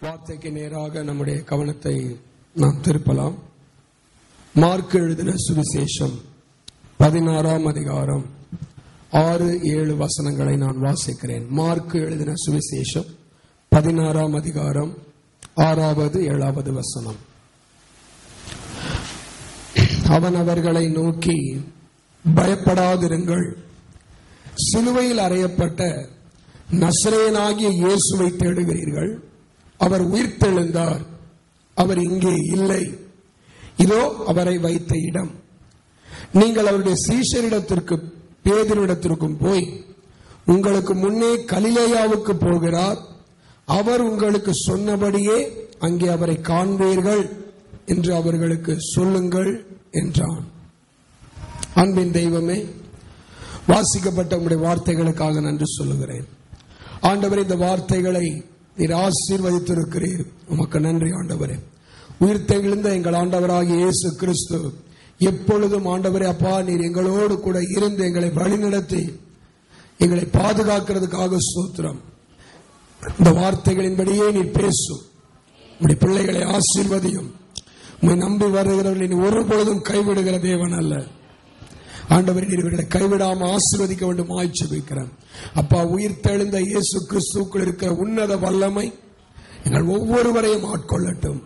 வார்த்தைக்கு நேராக நம்முடைய கவனத்தை நாம் திருப்பலாம். மார்க் எழுதின சுவிசேஷம் 16ஆம் அதிகாரம் 6-7 வசனங்களை நான் வாசிக்கிறேன். மார்க் எழுதின சுவிசேஷம் 16ஆம் அதிகாரம் 6-7 வசனம். அவன் அவர்களை நோக்கி, பயப்படாதிருங்கள், சிலுவையில் அறையப்பட்ட நசரேயனாகிய இயேசுவை தேடுகிறீர்கள். அவர் உயிர்த்தெழுந்தார், அவர் இங்கே இல்லை. இதோ அவரை வைத்த இடம். நீங்கள் அவருடைய சீஷரிடத்திற்கு பேதுருவிடத்திற்கும் போய், உங்களுக்கு முன்னே கலிலேயாவுக்கு போகிறார், அவர் உங்களுக்கு சொன்னபடியே அங்கே அவரை காண்பீர்கள் என்று அவர்களுக்கு சொல்லுங்கள் என்றான். அன்பின் தெய்வமே, வாசிக்கப்பட்ட உங்களுடைய வார்த்தைகளுக்காக நன்றி சொல்லுகிறேன். ஆண்டவரே, இந்த வார்த்தைகளை நீர் ஆசீர்வதித்திருக்கிறீர், உமக்கு நன்றி ஆண்டவரே. உயிர்த்தெழுந்த எங்கள் ஆண்டவராகிய இயேசு கிறிஸ்து எப்பொழுதும் ஆண்டவரே அப்பா, நீர் எங்களோடு கூட இருந்து எங்களை வழிநடத்தி எங்களை பாதுகாக்கிறதுக்காக ஸ்தோத்திரம். இந்த வார்த்தைகளின்படியே நீர் பேசும், உம்முடைய பிள்ளைகளை ஆசீர்வதியும். உம்மை நம்பி வருகிறவர்களை நீ ஒருபொழுதும் கைவிடுகிற தேவன் அல்ல ஆண்டவரே. நீர் இவர்களை கைவிடாம ஆசீர்வதிக்க வேண்டும் ஆய்ச்சிக்கிறேன் அப்பா. உயிர்த்தெழுந்த இயேசு கிறிஸ்துவுக்குள் இருக்கிற உன்னத வல்லமை எங்கள் ஒவ்வொருவரையும் ஆட்கொள்ளட்டும்.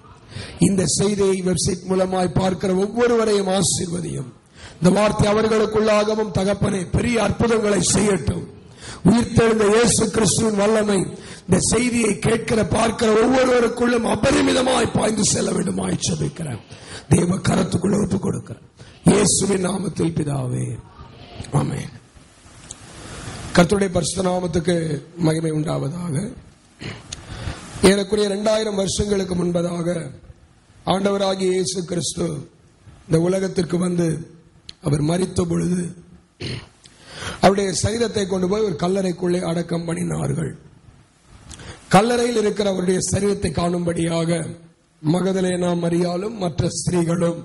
இந்த செய்தியை வெப்சைட் மூலமாய் பார்க்கிற ஒவ்வொருவரையும் ஆசீர்வதியும். இந்த வார்த்தை அவர்களுக்குள்ளாகவும் தகப்பனே பெரிய அற்புதங்களை செய்யட்டும். உயிர்த்தெழுந்த இயேசு கிறிஸ்துவின் வல்லமை இந்த செய்தியை கேட்கிற பார்க்கிற ஒவ்வொருவருக்குள்ளும் அபரிமிதமாய் பாய்ந்து செல்ல வேண்டும் ஆய்ச்சிக்கிறேன். தேவ கரத்துக்குள்ள ஒப்புக் கொடுக்கிறேன் இயேசுவின் நாமத்தில் பிதாவே, ஆமென். கர்த்தருடைய பரிசுத்த நாமத்துக்கு மகிமை உண்டாவதாக. ஏறக்குறைய 2000 வருஷங்களுக்கு முன்பதாக ஆண்டவராகிய இயேசு கிறிஸ்து இந்த உலகத்திற்கு வந்து அவர் மரித்த பொழுது அவருடைய சரீரத்தை கொண்டு போய் ஒரு கல்லறைக்குள்ளே அடக்கம் பண்ணினார்கள். கல்லறையில் இருக்கிற அவருடைய சரீரத்தை காணும்படியாக மகதலேனா மரியாளும் மற்ற ஸ்திரீகளும்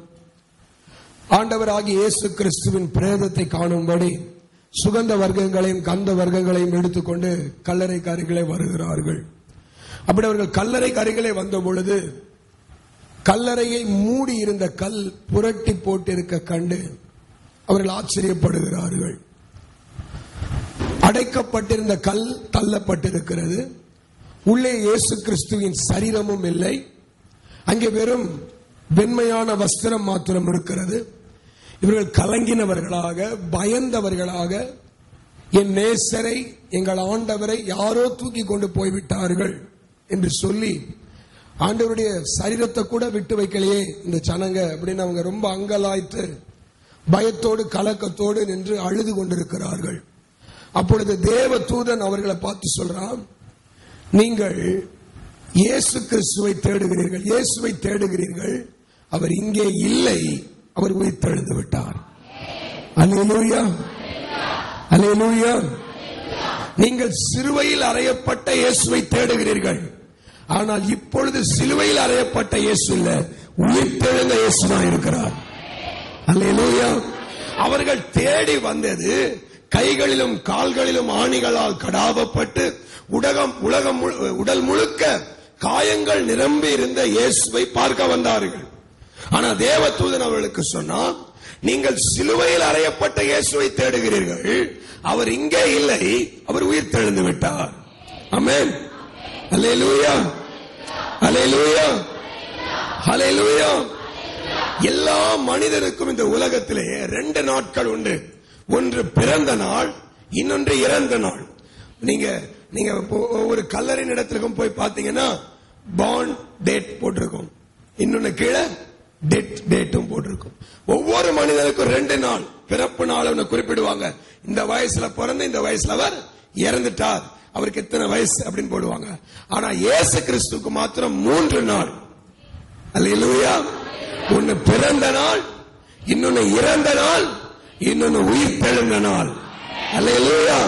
ஆண்டவராகிய இயேசு கிறிஸ்துவின் பிரேதத்தை காணும்படி சுகந்த வர்க்கங்களையும் கந்த வர்க்கங்களையும் எடுத்துக்கொண்டு கல்லறைக்கு அருகிலே வருகிறார்கள். அப்படி அவர்கள் கல்லறைக்கு அருகிலே வந்த பொழுது கல்லறையை மூடி இருந்த கல் புரட்டி போட்டிருக்க கண்டு அவர்கள் ஆச்சரியப்படுகிறார்கள். அடைக்கப்பட்டிருந்த கல் தள்ளப்பட்டிருக்கிறது. உள்ளே இயேசு கிறிஸ்துவின் சரீரமும் இல்லை. அங்கே வெறும் வெண்மையான வஸ்திரம் மாத்திரம் இருக்கிறது. இவர்கள் கலங்கினவர்களாக, பயந்தவர்களாக, என் நேசரை, எங்கள் ஆண்டவரை யாரோ தூக்கி கொண்டு போய்விட்டார்கள் என்று சொல்லி ஆண்டவருடைய சரீரத்தை கூட விட்டு வைக்கலையே இந்த ஜனங்க அப்படின்னு அவங்க ரொம்ப அங்கலாய்த்து பயத்தோடு கலக்கத்தோடு நின்று அழுது கொண்டிருக்கிறார்கள். அப்பொழுது தேவ தூதன் அவர்களை பார்த்து சொல்றான், நீங்கள் இயேசு கிறிஸ்துவை தேடுகிறீர்கள், இயேசுவை தேடுகிறீர்கள், அவர் இங்கே இல்லை, அவர் உயிர்த்தெழுந்து விட்டார். அல்லேலூயா, அல்லேலூயா. நீங்கள் சிலுவையில் அறையப்பட்ட இயேசுவை தேடுகிறீர்கள், ஆனால் இப்பொழுது சிலுவையில் அறையப்பட்ட இயேசு இல்ல, உயிர்த்தெழுந்த இயேசுதான் இருக்கிறார். அல்லேலூயா. அவர்கள் தேடி வந்தது கைகளிலும் கால்களிலும் ஆணிகளால் கடாவப்பட்டு உடல் முழுக்க காயங்கள் நிரம்பி இருந்த இயேசுவை பார்க்க வந்தார்கள். ஆனா தேவதூதன் அவர்களுக்கு சொன்னார், நீங்கள் சிலுவையில் அறையப்பட்ட இயேசுவை தேடுகிறீர்கள், அவர் இங்கே இல்லை, அவர் உயிர்த்தெழுந்து விட்டார். ஆமென். அல்லேலூயா, அல்லேலூயா, அல்லேலூயா. எல்லா மனிதனுக்கும் இந்த உலகத்திலே 2 நாட்கள் உண்டு. ஒன்று பிறந்த நாள், இன்னொன்று இறந்த நாள். நீங்க ஒரு கல்லறையின் இடத்துக்கும் போய் பாத்தீங்கன்னா பார்ன் டேட் போட்டிருக்கும், இன்னொன்னு கீழே டேட்டும் போட்டிருக்கும். ஒவ்வொரு மனிதனுக்கும் 2 நாள் பிறப்பு நாள் குறிப்பிடுவாங்க. இந்த வயசுல பிறந்த இந்த வயசுல அவர் இறந்துட்டார், அவருக்கு எத்தனை வயசு அப்படின்னு போடுவாங்க. ஆனா இயேசு கிறிஸ்துவுக்கு மாத்திரம் 3 நாள். அல்லேலூயா. ஒன்னு பிறந்த நாள், இன்னொன்னு இறந்த நாள், இன்னொன்னு உயிர்த்தெழுந்த நாள். அல்லேலூயா.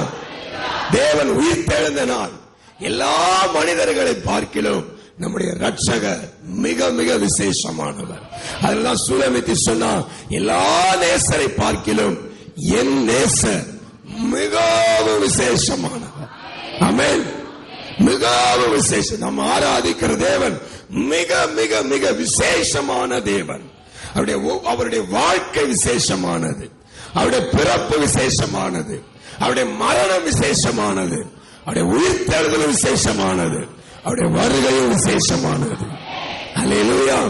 தேவன் உயிர்த்தெழுந்த நாள். எல்லா மனிதர்களை பார்க்கிலும் நம்முடைய ரட்சகர் மிக மிக விசேஷமானவர். அதெல்லாம் சுலமித்தி சொன்னா, எல்லா நேசரை பார்க்கிலும் என் நேசர் மிகவும் விசேஷமானவர். ஆமென். மிகவும் விசேஷம். நாம் ஆராதிக்கிற தேவன் மிக மிக மிக விசேஷமான தேவன். அவருடைய வாழ்க்கை விசேஷமானது, அவருடைய பிறப்பு விசேஷமானது, அவருடைய மரணம் விசேஷமானது, அவருடைய உயிர்த்தெழுதல் விசேஷமானது, அவருடைய வருகையும் விசேஷமானது. அல்லேலூயா.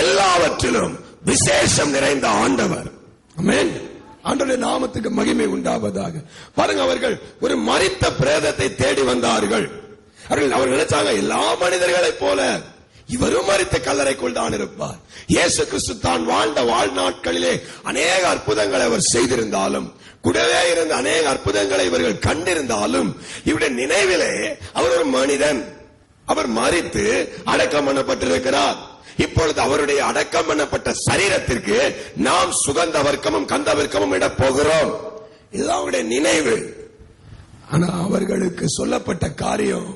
எல்லாவற்றிலும் விசேஷம் நிறைந்த ஆண்டவர். ஆமென். ஆண்டவருடைய நாமத்துக்கு மகிமை உண்டாவதாக. பாருங்க, அவர்கள் ஒரு மரித்த பிரேதத்தை தேடி வந்தார்கள். அவர்கள் நினைச்சாங்க எல்லா மனிதர்களைப் போல இவரும் மரித்த கல்லறைக்குள் தான் இருப்பார். இயேசு கிறிஸ்து தான் வாழ்ந்த வாழ்நாட்களிலே அநேக அற்புதங்களை அவர் செய்திருந்தாலும், கூடவே இருந்த அநேக அற்புதங்களை இவர்கள் கண்டிருந்தாலும், இவருடைய நினைவிலே அவர் ஒரு மனிதன், அவர் மரித்து அடக்கம் பண்ணப்பட்டிருக்கிறார். இப்பொழுது அவருடைய அடக்கம் பண்ணப்பட்ட சரீரத்திற்கு நாம் சுகந்த வர்க்கமும் கந்த வர்க்கமும் இட போகிறோம். இதுதான் அவருடைய நினைவு. ஆனா அவர்களுக்கு சொல்லப்பட்ட காரியம்,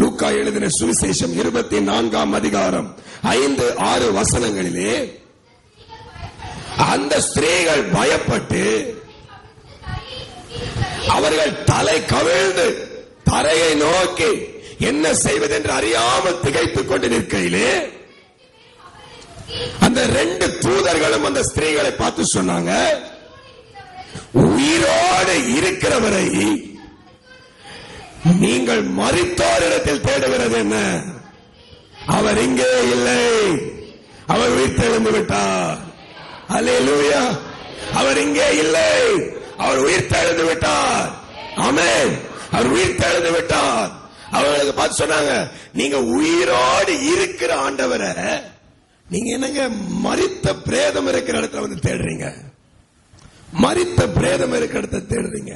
லூக்கா எழுதின சுவிசேஷம் 24ஆம் அதிகாரம் 5-6 வசனங்களிலே, அந்த ஸ்திரீகள் பயப்பட்டு அவர்கள் தலை கவிழ்ந்து தரையை நோக்கி என்ன செய்வதென்று அறியாமல் திகைத்துக் கொண்டு நிற்கையிலே, அந்த 2 தூதர்களும் அந்த ஸ்திரீகளை பார்த்து சொன்னாங்க, உயிரோடு இருக்கிறவரை நீங்கள் மரித்தோரிடத்தில் தேடுகிறது என்ன? அவர் இங்கே இல்லை, அவர் உயிர்த்தெழுந்து விட்டார். அல்லேலூயா. அவர் இங்கே இல்லை, அவர் உயிர்த்தெழுந்து விட்டார். ஆமென். அவர் உயிர்த்தெழுந்து விட்டார். அவர்களுக்கு பார்த்து சொன்னாங்க, நீங்க உயிரோடு இருக்கிற ஆண்டவரை நீங்க என்னங்க மரித்த பிரேதம் இருக்கிற இடத்துல வந்து தேடுறீங்க? மரித்த பிரேதம் இருக்கிற இடத்துல தேடுறீங்க.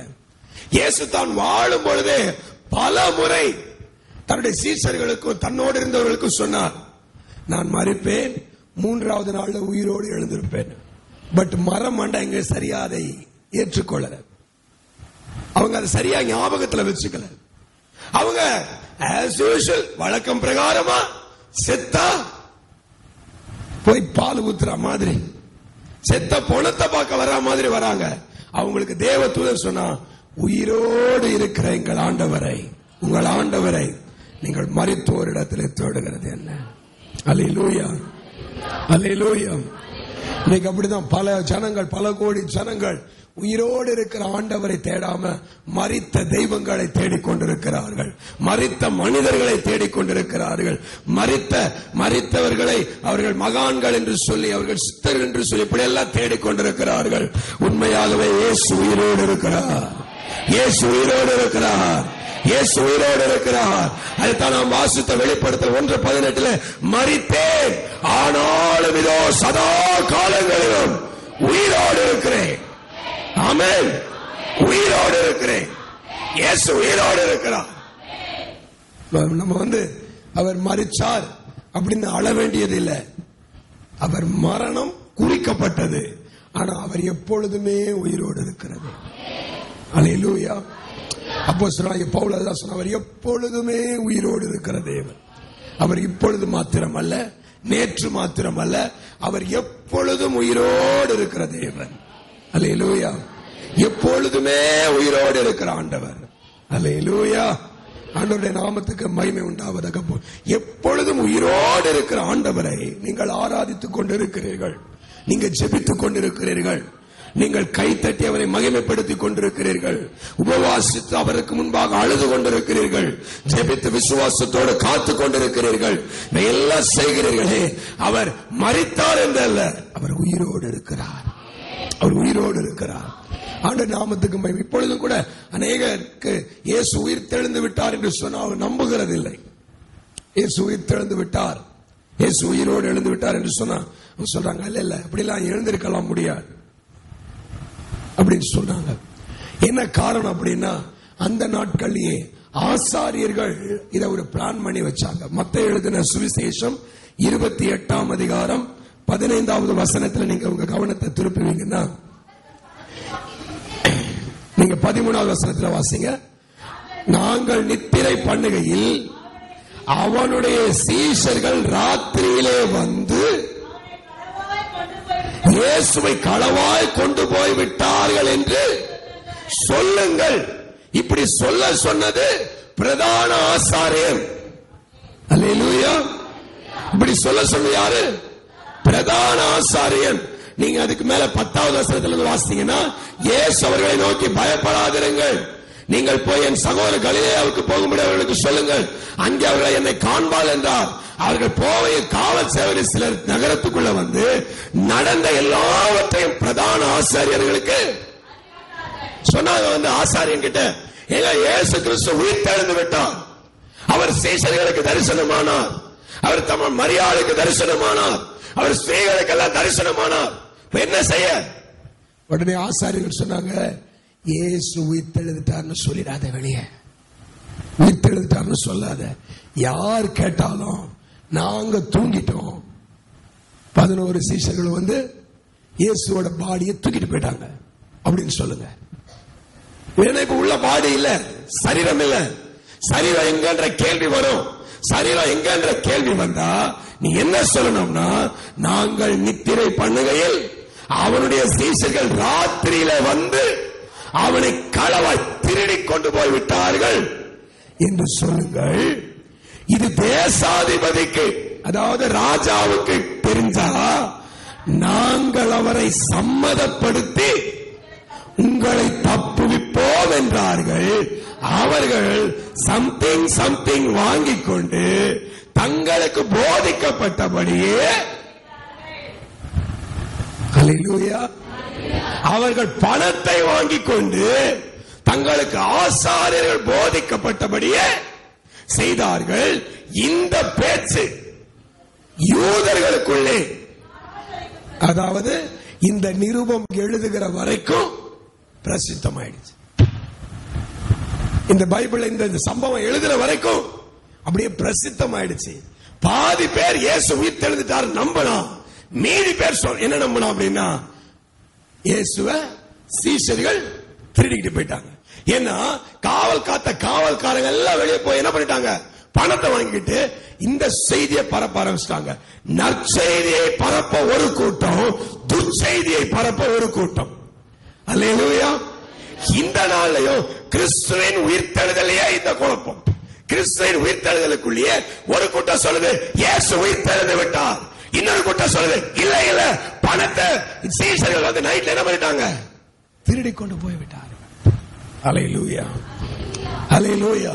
இயேசு தான் வாழும் பொழுதே பல முறை தன்னுடைய சீஷர்களுக்கும் தன்னோடு இருந்தவர்களுக்கும் சொன்னார், நான் மரிப்பேன், 3வது நாள்ல உயிரோடு எழுந்திருப்பேன். பட் மரம் எங்க சரியா அதை ஏற்றுக்கொள்ளல. அவங்க அதை சரியா ஞாபகத்துல வச்சுக்கல. அவங்க as usual வழக்கம் பிரகாரமா செத்தா போய் பால் ஊத்துற மாதிரி, செத்த பொணத்தை பார்க்க வர்ற மாதிரி வராங்க. அவங்களுக்கு தேவதூதர் சொன்னா, உயிரோடு இருக்கிற எங்கள் ஆண்டவரை, உங்கள் ஆண்டவரை நீங்கள் மரித்தோரிடத்தில் தேடுகிறது என்ன? அல்லேலூயா. அல்லேலூயா. இன்னைக்கு அப்படிதான் பல ஜனங்கள், பல கோடி ஜனங்கள் உயிரோடு இருக்கிற ஆண்டவரை தேடாம மரித்த தெய்வங்களை தேடிக்கொண்டிருக்கிறார்கள், மரித்த மனிதர்களை தேடிக்கொண்டிருக்கிறார்கள், மரித்தவர்களை அவர்கள் மகான்கள் என்று சொல்லி, அவர்கள் சித்தர்கள் என்று சொல்லி இப்படி எல்லாம் தேடிக்கொண்டிருக்கிறார்கள். உண்மையாகவே இயேசு உயிரோடு இருக்கிறார். இயேசு உயிரோடு இருக்கிறார். இயேசு உயிரோடு இருக்கிறார். அதுதான் நாம் வாசித்த வெளிப்படுத்தல் 1:18 மரித்தேன், ஆனாலும் இதோ சதா காலங்களிலும் உயிரோடு இருக்கிறேன். ஆமென். உயிரோடு இருக்கிறேன். இயேசு உயிரோடு இருக்கிறார். நம்ம அவர் மரிச்சார் அப்படின்னு அழ வேண்டியது இல்லை. அவர் மரணம் குறிக்கப்பட்டது, ஆனா அவர் எப்பொழுதுமே உயிரோடு இருக்கிறது. அல்லேலூயா. அப்போஸ்தலனாகிய பவுல் அதான் சொன்னார், அவர் எப்பொழுதுமே உயிரோடு இருக்கிற தேவன். அவர் இப்பொழுது மாத்திரம் அல்ல, நேற்று மாத்திரம் அல்ல, அவர் எப்பொழுதும் உயிரோடு இருக்கிற தேவன். அல்லேலூயா. எப்பொழுதுமே உயிரோடு இருக்கிற ஆண்டவர். அல்லேலூயா. ஆண்டவருடைய நாமத்துக்கு மகிமை உண்டாவதாக. எப்பொழுதும் உயிரோடு இருக்கிற ஆண்டவரை நீங்கள் ஆராதித்துக் கொண்டிருக்கிறீர்கள், நீங்கள் ஜெபித்துக் கொண்டிருக்கிறீர்கள், நீங்கள் கைத்தட்டி அவரை மகிமைப்படுத்திக் கொண்டிருக்கிறீர்கள், உபவாசித்து அவருக்கு முன்பாக அழுது கொண்டிருக்கிறீர்கள், ஜெபித்து விசுவாசத்தோடு காத்துக் கொண்டிருக்கிறீர்கள், எல்லாம் செய்கிறீர்களே. அவர் மரித்தார் என்றல்ல, அவர் உயிரோடு இருக்கிறார். அவர் உயிரோடு இருக்கிறார். ஆண்டவர் நாமத்துக்கு மகிமை. இப்பொழுதும் கூட அநேகருக்கு இயேசு உயிர்த்தெழுந்து விட்டார் என்று சொன்னால் நம்புகிறது இல்லை. இயேசு உயிர்த்தெழுந்து விட்டார், இயேசு உயிரோடு எழுந்து விட்டார் என்று சொன்னா சொல்றாங்க, இல்ல இல்ல அப்படிலாம் எழுந்திருக்கலாம் முடியாது அப்படின்னு சொன்னாங்க. என்ன காரணம் அப்படின்னா, அந்த நாட்களிலேயே ஆசாரியர்கள் இதை ஒரு பிளான் பண்ணி வச்சாங்க. மத்தேயு எழுதின சுவிசேஷம் 28ஆம் அதிகாரம் 15வது வசனத்தில் நீங்க உங்க கவனத்தை திருப்புவீங்கன்னா, நீங்க 13வது வசனத்தில் வாசிங்க. நாங்கள் நித்திரை பண்ணுகையில் அவனுடைய சீஷர்கள் ராத்திரியிலே வந்து இயேசுவை களவாய் கொண்டு போய் விட்டார்கள் என்று சொல்லுங்கள். இப்படி சொல்ல சொன்னது பிரதான ஆசாரியன். அல்லேலூயா. இப்படி சொல்ல யாரு? பிரதான ஆசாரியன். நீங்க அதுக்கு மேல 10வது வசனத்துல வாசித்தீங்கன்னா, இயேசு அவர்களை நோக்கி பயப்படாதிருங்கள், நீங்கள் போய் என் சகோதரர் கலிலேயாவுக்கு போகும்படி அவர்களுக்கு சொல்லுங்கள், அங்கே அவர்கள் என்னை காண்பாள் என்றார். அவர்கள் போவையில் காவல் சேவரி சிலர் நகரத்துக்குள்ள வந்து நடந்த எல்லாவற்றையும் பிரதான ஆசாரியர்களுக்கு சொன்னாங்க. வந்து ஆசாரியன் கிட்ட, இயேசு கிறிஸ்து உயிர்த்தெழுந்து விட்டார், அவர் சீஷர்களுக்கு தரிசனமானார், அவர் தம் மரியாளுக்கு தரிசனமானார், அவர் ஸ்திரீகளுக்கெல்லாம் தரிசனமானார். என்ன செய்ய? உடனே ஆசாரியர்கள் சொன்னாங்க, இயேசு உயிர்த்தெழுந்துட்டார்னு சொல்லிடாத, வெளியே உயிர்த்தெழுந்துட்டார்னு சொல்லாத. யார் கேட்டாலும் நாங்க தூங்கிட்டோம். 11 சீஷர்கள் வந்து இயேசுவோட பாடியை தூக்கிட்டு போயிட்டாங்க அப்படின்னு சொல்லுங்க. எனக்கு உள்ள பாடி இல்ல, சரீரம் இல்ல. சரீரம் எங்கன்ற கேள்வி வரும். சரீரம் எங்கன்ற கேள்வி வந்தா நீ என்ன சொல்லணும்னா, நாங்கள் நித்திரை பண்ணுகையில் அவனுடைய சீஷர்கள் ராத்திரியில வந்து அவனை களவாய் திருடி கொண்டு போய் விட்டார்கள் என்று சொல்லுங்கள். இது தேசாதிபதிக்கு, அதாவது ராஜாவுக்கு தெரிஞ்சா நாங்கள் அவரை சம்மதப்படுத்தி உங்களை தப்புவிப்போம் என்றார்கள். அவர்கள் சம்திங் வாங்கிக் கொண்டு தங்களுக்கு போதிக்கப்பட்டபடியே, அல்லேலூயா, அவர்கள் பணத்தை வாங்கிக் கொண்டு தங்களுக்கு ஆசாரியர்கள் போதிக்கப்பட்டபடியே செய்தார்கள். இந்த பேச்சு யூதர்களுக்குள்ளே, அதாவது இந்த நிருபம் எழுதுகிற வரைக்கும் பிரசித்தமாயிடுச்சு. இந்த பைபிள் இந்த சம்பவம் எழுதுற வரைக்கும் அப்படியே பிரசித்தமாயிடுச்சு. பாதி பேர் இயேசு உயிர்த்தெழுந்துட்டார் நம்பணும், மீதி பேர் என்ன நம்பணும் அப்படின்னா, இயேசுவை சீஷர்கள் திருடிக்கிட்டு போயிட்டாங்க. ஏன்னா காவல் காத்த காவல்காரங்க எல்லாம் வெளியே போய் என்ன பண்ணிட்டாங்க, பணத்தை வாங்கிட்டு இந்த செய்தியை பரப்ப ஆரம்பிச்சிட்டாங்க. நற்செய்தியை பரப்ப ஒரு கூட்டம், துர்ச்செய்தியை பரப்ப ஒரு கூட்டம். அல்லேலூயா. இந்த நாளையும் கிறிஸ்துவின் உயிர்த்தெழுதலையே இந்த குழப்பம். கிறிஸ்துவின் உயிர்த்தெழுதலுக்குள்ளேயே ஒரு கூட்டம் சொல்லுது இயேசு உயிர்த்தெழுந்து விட்டார், இன்னொரு கூட்டம் சொல்லுது இல்ல இல்ல, பணத்தை சீஷர்கள் வந்து நைட்ல என்ன பண்ணிட்டாங்க, திருடி கொண்டு போய் விட்டார். அல்லேலூயா, அல்லேலூயா.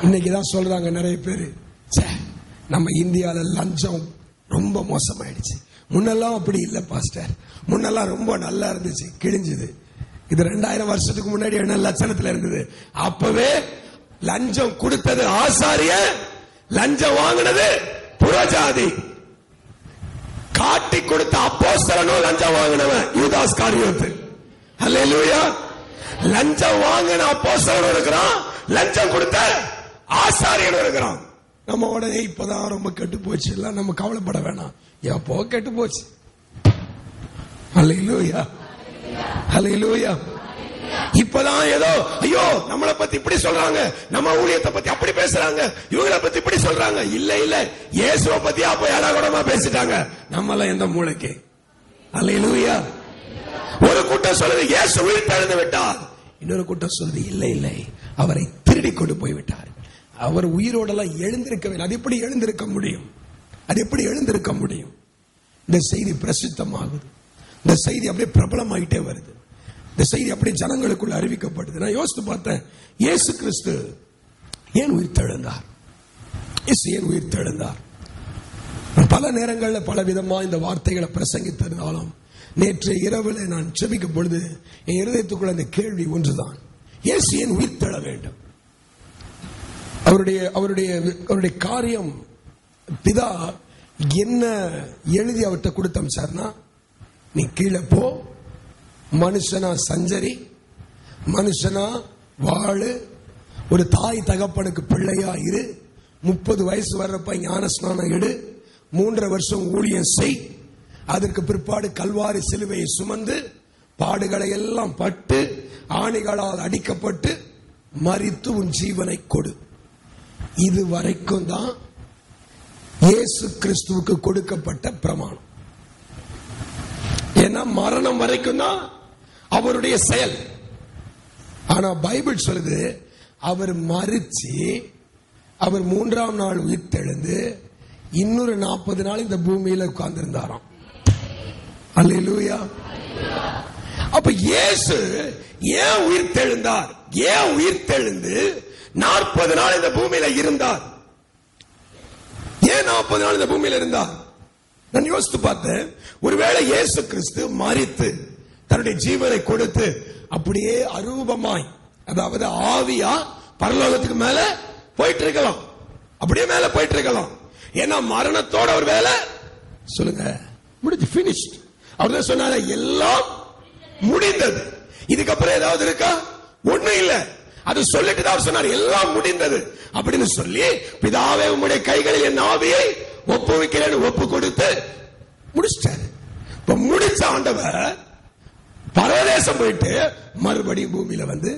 இன்னைக்குதான் சொல்றாங்க நிறைய பேரு, நம்ம இந்தியால லஞ்சம் ரொம்ப மோசமாயிடுச்சு. முன்னெல்லாம் அப்படி இல்ல பாஸ்டர், முன்னெல்லாம் ரொம்ப நல்லா இருந்துச்சு, கிழிஞ்சது. இது 2000 வருஷத்துக்கு முன்னாடி என்ன லட்சணத்துல இருந்தது. அப்பவே லஞ்சம் கொடுத்தது ஆசாரிய, லஞ்சம் வாங்கினது புறஜாதி. காட்டி கொடுத்த அப்போஸ்தலனும் லஞ்சம் வாங்கினவன் யூதாஸ் காரியோத்து. அல்லேலூயா. லஞ்சம் வாங்கின அப்போஸ்தலனும் இருக்கிறான், லஞ்சம் கொடுத்த ஆசாரியனும் இருக்கிறான். நம்ம உடனே இப்பதான் ரொம்ப கெட்டு போச்சு, எல்லாம் நம்ம கவலைப்பட வேணாம், எப்போ கெட்டு போச்சு. அல்லேலூயா, அல்லேலூயா. இப்பதான் ஏதோ ஐயோ நம்மளை பத்தி இப்படி சொல்றாங்க, நம்ம ஊழியத்தை பத்தி அப்படி பேசுறாங்க, இவங்களை பத்தி இப்படி சொல்றாங்க. இல்ல இல்ல, இயேசுவை பத்தி அப்ப ஏடாகூடமா பேசிட்டாங்க. நம்ம எல்லாம் எந்த மூளைக்கு. அல்லேலூயா. ஒரு கூட்டம் சொல்லுது இயேசு உயிர்த்தெழுந்து விட்டார், இன்னொரு கூட்டம் சொல்லுது இல்ல இல்லை, அவரை திருடி கொண்டு போய் விட்டார். அவர் உயிரோடெல்லாம் எழுந்திருக்கவில்லை. அது எப்படி எழுந்திருக்க முடியும்? அது எப்படி எழுந்திருக்க முடியும்? இந்த செய்தி பிரசித்தமாகுது, இந்த செய்தி அப்படியே பிரபலமாயிட்டே வருது, இந்த செய்தி அப்படியே ஜனங்களுக்குள்ள அறிவிக்கப்படுது. நான் யோசித்து பார்த்தேன், இயேசு கிறிஸ்து ஏன் உயிர்த்தெழுந்தார்? இயேசு ஏன் உயிர்த்தெழுந்தார்? பல நேரங்களில் பல விதமா இந்த வார்த்தைகளை பிரசங்கித்திருந்தாலும், நேற்று இரவில் நான் ஜெபிக்கும் பொழுது என் இருதயத்துக்குள்ள அந்த கேள்வி ஒன்றுதான், இயேசு ஏன் உயிர்த்தெழ வேண்டும்? அவருடைய காரியம் பிதா என்ன எழுதி அவர்கிட்ட கொடுத்த அம்சார்னா, நீ கீழே போ, மனுஷனா சஞ்சரி, மனுஷனா வாழு, ஒரு தாய் தகப்பனுக்கு பிள்ளையா இரு, 30 வயசு வர்றப்ப ஞானஸ்நானம் எடு, 3.5 வருஷம் ஊழியம் செய், அதற்கு பிற்பாடு கல்வாரி சிலுவையை சுமந்து பாடுகளை எல்லாம் பட்டு ஆணிகளால் அடிக்கப்பட்டு மரித்து உன் ஜீவனை கொடு. இது வரைக்கும் தான் இயேசு கிறிஸ்துவுக்கு கொடுக்கப்பட்ட பிரமாணம். ஏன்னா மரணம் வரைக்கும் தான் அவருடைய செயல். ஆனா பைபிள் சொல்லுது, அவர் மரிச்சு அவர் 3ஆம் நாள் உயிர்த்தெழுந்து இன்னொரு 40 நாள் இந்த பூமியில உட்கார்ந்திருந்தாராம். அல்லேலூயா. அப்ப இயேசு ஏன் உயிர்த்தெழுந்தார்? ஏன் உயிர்த்தெழுந்து 40 நாள் இந்த பூமியில இருந்தார்? ஏன் 40 நாள் இந்த பூமியில இருந்தார்? நான் யோசித்து பார்த்தேன். ஒருவேளை இயேசு கிறிஸ்து மரித்து தன்னுடைய ஜீவனை கொடுத்து அப்படியே அரூபமாய், அதாவது ஆவியா பரலோகத்துக்கு மேல போயிட்டு இருக்கலாம், அப்படியே மேல போயிட்டு இருக்கலாம். ஏன்னா மரணத்தோட ஒரு வேலை சொல்லுங்க முடிஞ்சு, பினிஷ்ட். அவர் தான் சொன்னாரு எல்லாம் முடிந்தது. இதுக்கப்புறம் ஏதாவது இருக்கா? ஒண்ணும் இல்ல. அது சொல்லிட்டு தான் அவர் சொன்னார் எல்லாம் முடிந்தது அப்படின்னு சொல்லி, பிதாவே உம்முடைய கைகளில் என் ஆவியை ஒப்புவிக்கிறேன் ஒப்பு கொடுத்து முடிச்சிட்டாரு. இப்ப முடிச்ச ஆண்டவர் பரதேசம் போயிட்டு மறுபடியும் பூமியில வந்து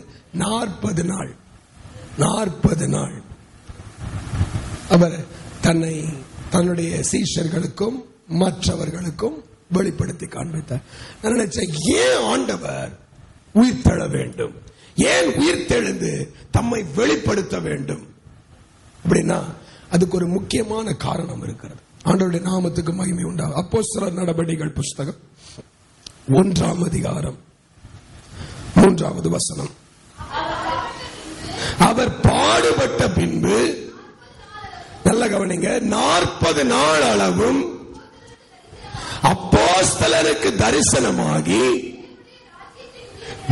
40 நாள் அவர் தன்னை தன்னுடைய சீஷர்களுக்கும் மற்றவர்களுக்கும் வெளிப்படுத்தி காண்பித்தார். நான் நினைச்சேன், ஏன் ஆண்டவர் உயிர்த்தெழ வேண்டும்? ஏன் உயிர்த்தெழுந்து தம்மை வெளிப்படுத்த வேண்டும்? அப்படின்னா அதுக்கு ஒரு முக்கியமான காரணம் இருக்கிறது. ஆண்டவருடைய நாமத்துக்கு மகிமை உண்டாகும். அப்போஸ்தலர் நடபடிகள் புஸ்தகம் 1ஆம் அதிகாரம் 3வது வசனம். அவர் பாடுபட்ட பின்பு, நல்ல கவனிங்க, 40 நாள் அளவும் அப்போஸ்தலருக்கு தரிசனமாகி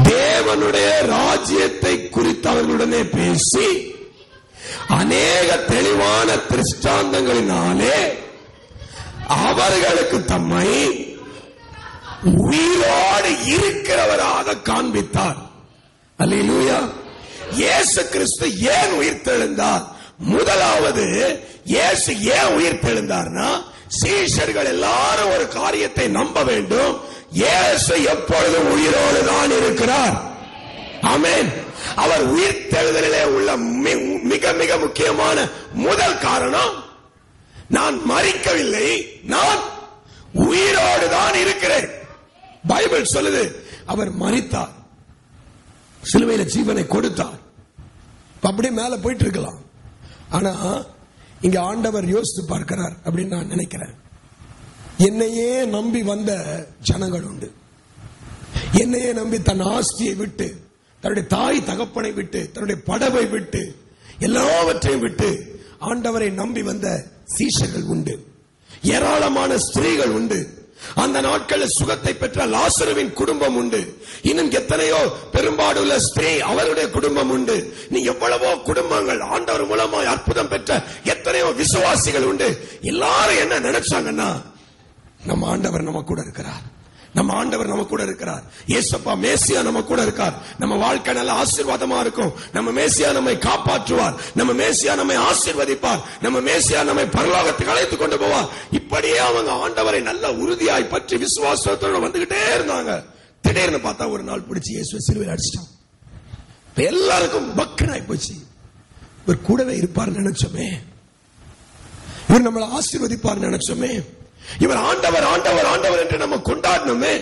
தேவனுடைய ராஜ்யத்தை குறித்து அவர்களுடனே பேசி அநேக தெளிவான திருஷ்டாந்தங்களினாலே அவர்களுக்கு தம்மை உயிரோடு இருக்கிறவராக காண்பித்தார். அல்லேலூயா. இயேசு கிறிஸ்து ஏன் உயிர்த்தெழுந்தார்? முதலாவது, இயேசு ஏன் உயிர்த்தெழுந்தார்னா, சீஷர்கள் எல்லாரும் ஒரு காரியத்தை நம்ப வேண்டும், இயேசு எப்பொழுதும் உயிரோடு தான் இருக்கிறார். ஆமென். அவர் உயிர்த்தெழுதலிலே உள்ள மிக மிக முக்கியமான முதல் காரணம், நான் மரிக்கவில்லை, நான் உயிரோடு தான் இருக்கிறேன். பைபிள் சொல்லுது அவர் மரித்தார், சிலுவையில ஜீவனை கொடுத்தார். அப்படியே மேல போயிட்டு இருக்கலாம். ஆனா இங்க ஆண்டவர் யோசித்து பார்க்கிறார் அப்படின்னு நான் நினைக்கிறேன். என்னையே நம்பி வந்த ஜனங்கள் உண்டு. என்னையே நம்பி தன் ஆஸ்தியை விட்டு, தன்னுடைய தாய் தகப்பனை விட்டு, தன்னுடைய படவை விட்டு, எல்லாவற்றையும் விட்டு ஆண்டவரை நம்பி வந்த சீஷர்கள் உண்டு. ஏராளமான ஸ்திரீகள் உண்டு. அந்த நாட்களில் சுகத்தை பெற்ற லாசருவின் குடும்பம் உண்டு. இன்னும் எத்தனையோ பெரும்பாடுள்ள ஸ்திரீ, அவருடைய குடும்பம் உண்டு. நீ எவ்வளவோ குடும்பங்கள், ஆண்டவர் மூலமாய் அற்புதம் பெற்ற எத்தனையோ விசுவாசிகள் உண்டு. எல்லாரும் என்ன நினைச்சாங்கன்னா, நம்ம ஆண்டவர் நம்ம கூட இருக்கிறார், நம்ம ஆண்டவர் நம்ம கூட இருக்கிறார், இயேசுப்பா மேசியா நம்ம கூட இருக்கார், நம்ம வாழ்க்கை நல்ல ஆசீர்வாதமா இருக்கும், நம்ம மேசியா நம்மை காப்பாற்றுவார், நம்ம மேசியா நம்மை ஆசீர்வதிப்பார், நம்ம மேசியா நம்மை பரலோகத்துக்கு அழைத்து கொண்டு போவார். இப்படியே அவங்க ஆண்டவரை நல்ல உறுதியாய் பற்றி விசுவாசத்தோட வந்துகிட்டே இருந்தாங்க. திடீர்னு பார்த்தா ஒரு நாள் பிடிச்சி இயேசுவை சிலுவையில் அடிச்சிட்டான். எல்லாருக்கும் பக்கனாய் போச்சு. இவர் கூடவே இருப்பார் நினைச்சோமே, இவர் நம்மளை ஆசீர்வதிப்பார் நினைச்சோமே, இவர் ஆண்டவர் ஆண்டவர் ஆண்டவர் என்று நம்ம கொண்டாடணுமே,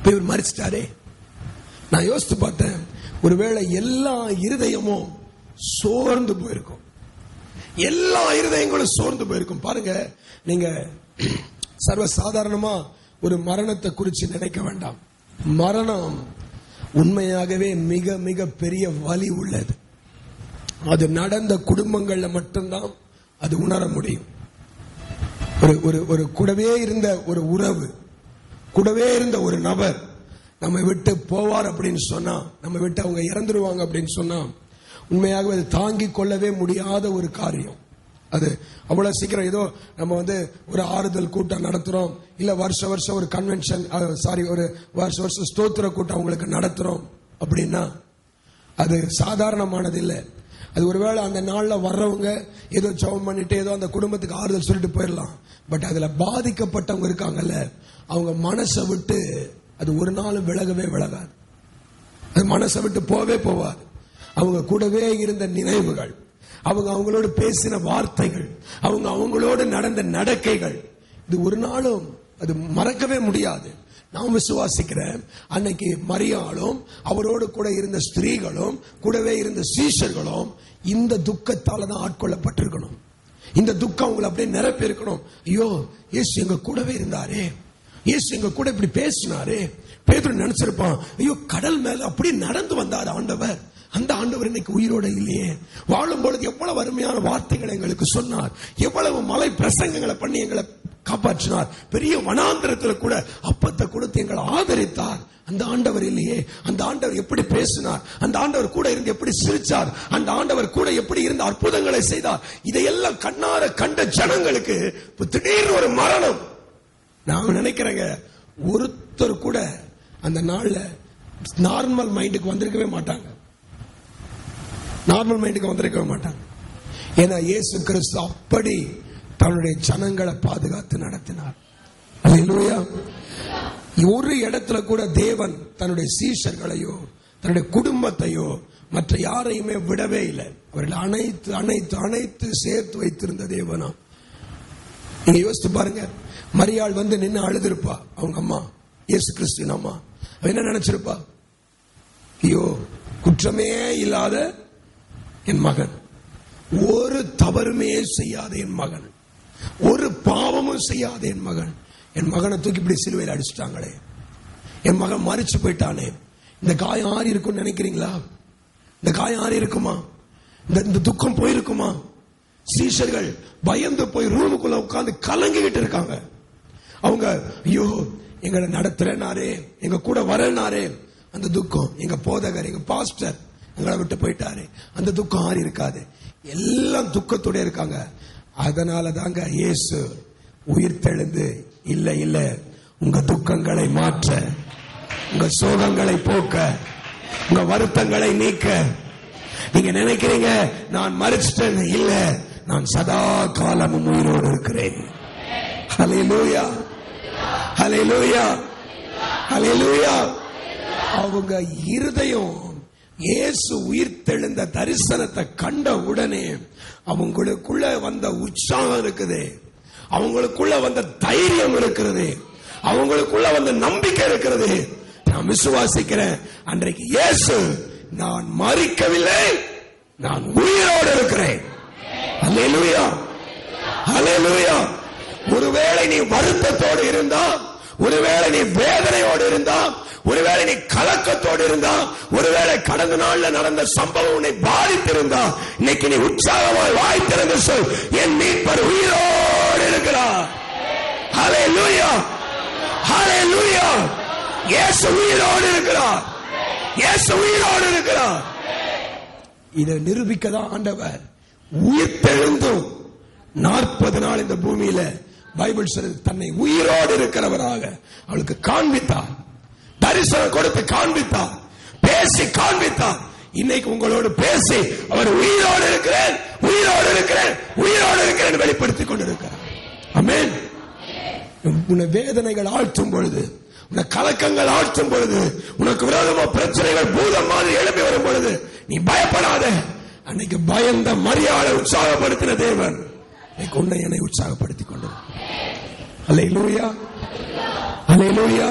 இவர் மரிச்சிட்டாரே. நான் யோசித்து பார்த்தேன், ஒருவேளை எல்லா இருதயமும் சோர்ந்து போயிருக்கும், எல்லா இருதயங்களும் சோர்ந்து போயிருக்கும். பாருங்க, நீங்க சர்வசாதாரணமா ஒரு மரணத்தை குறித்து நினைக்க வேண்டாம். மரணம் உண்மையாகவே மிக மிக பெரிய வலி உள்ளது. அது நடந்த குடும்பங்கள்ல மட்டும்தான் அது உணர முடியும். ஒரு கூடவே இருந்த ஒரு உறவு, கூடவே இருந்த ஒரு நபர் நம்ம விட்டு போவார் அப்படின்னு சொன்னா, நம்ம விட்டு அவங்க இறந்துருவாங்க அப்படின்னு சொன்னா, உண்மையாகவே அது தாங்கிக் கொள்ளவே முடியாத ஒரு காரியம். அது அவ்வளவு சீக்கிரம் ஏதோ நம்ம ஒரு ஆறுதல் கூட்டம் நடத்துறோம், இல்ல வருஷம் ஒரு கன்வென்ஷன், ஒரு வருஷம் ஸ்தோத்திர கூட்டம் அவங்களுக்கு நடத்துறோம் அப்படின்னா அது சாதாரணமானது இல்லை. அது ஒருவேளை அந்த நாள்ல வர்றவங்க ஏதோ ஜெபம் பண்ணிட்டு ஏதோ அந்த குடும்பத்துக்கு ஆறுதல் சொல்லிட்டு போயிடலாம். பட் அதுல பாதிக்கப்பட்டவங்க இருக்காங்கல்ல, அவங்க மனசை விட்டு அது ஒரு நாளும் விலகவே விலகாது, அது மனசை விட்டு போவே போவாது. அவங்க கூடவே இருந்த நினைவுகள், அவங்க அவங்களோடு பேசின வார்த்தைகள், அவங்க அவங்களோடு நடந்த நடக்கைகள், இது ஒரு நாளும் அது மறக்கவே முடியாது. நான் விசுவாசிக்கிறேன், அன்னைக்கு மரியாளும் அவரோடு கூட இருந்த ஸ்திரீகளும் கூடவே இருந்த சீஷர்களும் இந்த துக்கத்தால தான் ஆட்கொள்ளப்பட்டிருக்கணும். இந்த துக்கம் உங்களை அப்படியே நிரப்பி இருக்கணும். ஐயோ, இயேசு எங்க கூடவே இருந்தாரே, இயேசு எங்க கூட இப்படி பேசினாரே. பேதுரு நினைச்சிருப்பான், ஐயோ கடல் மேல அப்படி நடந்து வந்தார் ஆண்டவர், அந்த ஆண்டவர் இன்னைக்கு உயிரோடு இல்லையே. வாழும் பொழுது எவ்வளவு அருமையான வார்த்தைகளை எங்களுக்கு சொன்னார், எவ்வளவு மலை பிரசங்கங்களை பண்ணி எங்களை காப்பாற்றினார், பெரிய வனாந்திரத்தில் கூட அப்பத்தை கொடுத்து எங்களை ஆதரித்தார். அந்த ஆண்டவர் இல்லையே. அந்த ஆண்டவர் எப்படி பேசினார், அந்த ஆண்டவர் கூட இருந்து எப்படி சிரிச்சார், அந்த ஆண்டவர் கூட எப்படி இருந்த அற்புதங்களை செய்தார். இதையெல்லாம் கண்ணார கண்ட ஜனங்களுக்கு திடீர்னு ஒரு மரணம். நான் நினைக்கிறேங்க, ஒருத்தர் கூட அந்த நாள்ல நார்மல் மைண்டுக்கு வந்திருக்கவே மாட்டாங்க. நார்மல் மைண்டுக்கு வந்திருக்கவே மாட்டாங்க. ஏன்னா இயேசு கிறிஸ்து அப்படி தன்னுடைய ஜனங்களை பாதுகாத்து நடத்தினார். அல்லேலூயா. ஒரு இடத்துல கூட தேவன் தன்னுடைய சீஷர்களையோ தன்னுடைய குடும்பத்தையோ மற்ற யாரையுமே விடவே இல்லை. அவர்கள் அனைத்து அனைத்து அனைத்து சேர்த்து வைத்திருந்த தேவனா. நீங்க யோசித்து பாருங்க, மரியாள் வந்து நின்று அழுதிருப்பா. அவங்க அம்மா, இயேசு கிறிஸ்துவின் அம்மா, என்ன நினைச்சிருப்பா? ஐயோ, குற்றமே இல்லாத என் மகன், ஒரு தவறுமே செய்யாத என் மகன், ஒரு பாவமும் செய்யாத என் மகன், என் மகனை தூக்கி இப்படி சிலுவையில் அடிச்சுட்டாங்களே, என் மகன் மரிச்சு போயிட்டானே, இந்த காயம் ஆறி இருக்கும்னு நினைக்கிறீங்களா? இந்த காயம் ஆறி இருக்குமா? இந்த துக்கம் போயிருக்குமா? சீஷர்கள் பயந்து போய் ரூமுக்குள்ள உட்கார்ந்து கலங்கிக்கிட்டு இருக்காங்க. அவங்க, ஐயோ எங்களை நடத்துறனாரே, எங்க கூட வரனாரே, அந்த துக்கம், எங்க போதகர் எங்க பாஸ்டர் எங்களை விட்டு போயிட்டாரு, அந்த துக்கம் ஆறி இருக்காது. எல்லாம் துக்கத்தோட இருக்காங்க. அதனால தாங்க இயேசு உயிர் தெழுந்து, இல்ல இல்ல, உங்க துக்கங்களை மாற்ற, உங்க சோகங்களை போக்க, உங்க வருத்தங்களை நீக்க. நீங்க நினைக்கிறீங்க நான் மரிச்சிட்டேன், இல்ல, நான் சதா காலமும் உயிரோடு இருக்கிறேன். ஹல்லேலூயா, ஹல்லேலூயா, ஹல்லேலூயா. அவங்க இருதயம் இயேசு உயிர் தெழுந்த தரிசனத்தை கண்ட உடனே அவங்களுக்குள்ள வந்த உற்சாகம் இருக்குது, அவங்களுக்குள்ள வந்த தைரியம் இருக்கிறது, அவங்களுக்குள்ள வந்த நம்பிக்கை இருக்கிறது. நான் விசுவாசிக்கிறேன், அன்றைக்கு இயேசு நான் மரிக்கவில்லை, நான் உயிரோடு இருக்கிறேன். அல்லேலூயா, அல்லேலூயா. ஒருவேளை நீ வருத்தத்தோடு இருந்தா, ஒருவேளை நீ வேதனையோடு இருந்தா, ஒருவேளை நீ கலக்கத்தோடு இருந்தா, ஒருவேளை கடந்த நாள்ல நடந்த சம்பவம் உன்னை பாதித்திருந்தா, இன்னைக்கு நீ உற்சாகமாய் வாய் திறந்து சொல், என் மீட்பர் உயிரோடு இருக்கிறார். ஹல்லேலூயா, ஹல்லேலூயா. இயேசு உயிரோடு இருக்கிறார், இயேசு உயிரோடு இருக்கிறார். இதை நிரூபிக்கதான் ஆண்டவர் உயிர் தெழுந்தும் 40 நாள் இந்த பூமியில பைபிள் சொல்லுது தன்னை உயிரோடு இருக்கிறவராக அவளுக்கு காண்பித்தார், தரிசனம் கொடுத்து காண்பித்தார், பேசி காண்பித்தார். இன்னைக்கு உங்களோடு பேசி அவர் உயிரோடு இருக்கிறேன், உயிரோடு இருக்கிறேன், உயிரோடு இருக்கிறேன் வெளிப்படுத்திக் கொண்டிருக்கிறார். ஆமென். உன்னை வேதனைகள் ஆழ்த்தும் பொழுது, உன்னை கலக்கங்கள் ஆழ்த்தும் பொழுது, உனக்கு விரோதமா பிரச்சனைகள் பூதம் மாதிரி எழுப்பி வரும் பொழுது நீ பயப்படாத. அன்னைக்கு பயந்த மரியாதை உற்சாகப்படுத்தின தேவன் இன்னைக்கு உன்னை என்னை உற்சாகப்படுத்திக் கொண்டு. அல்லேலூயா, அல்லேலூயா.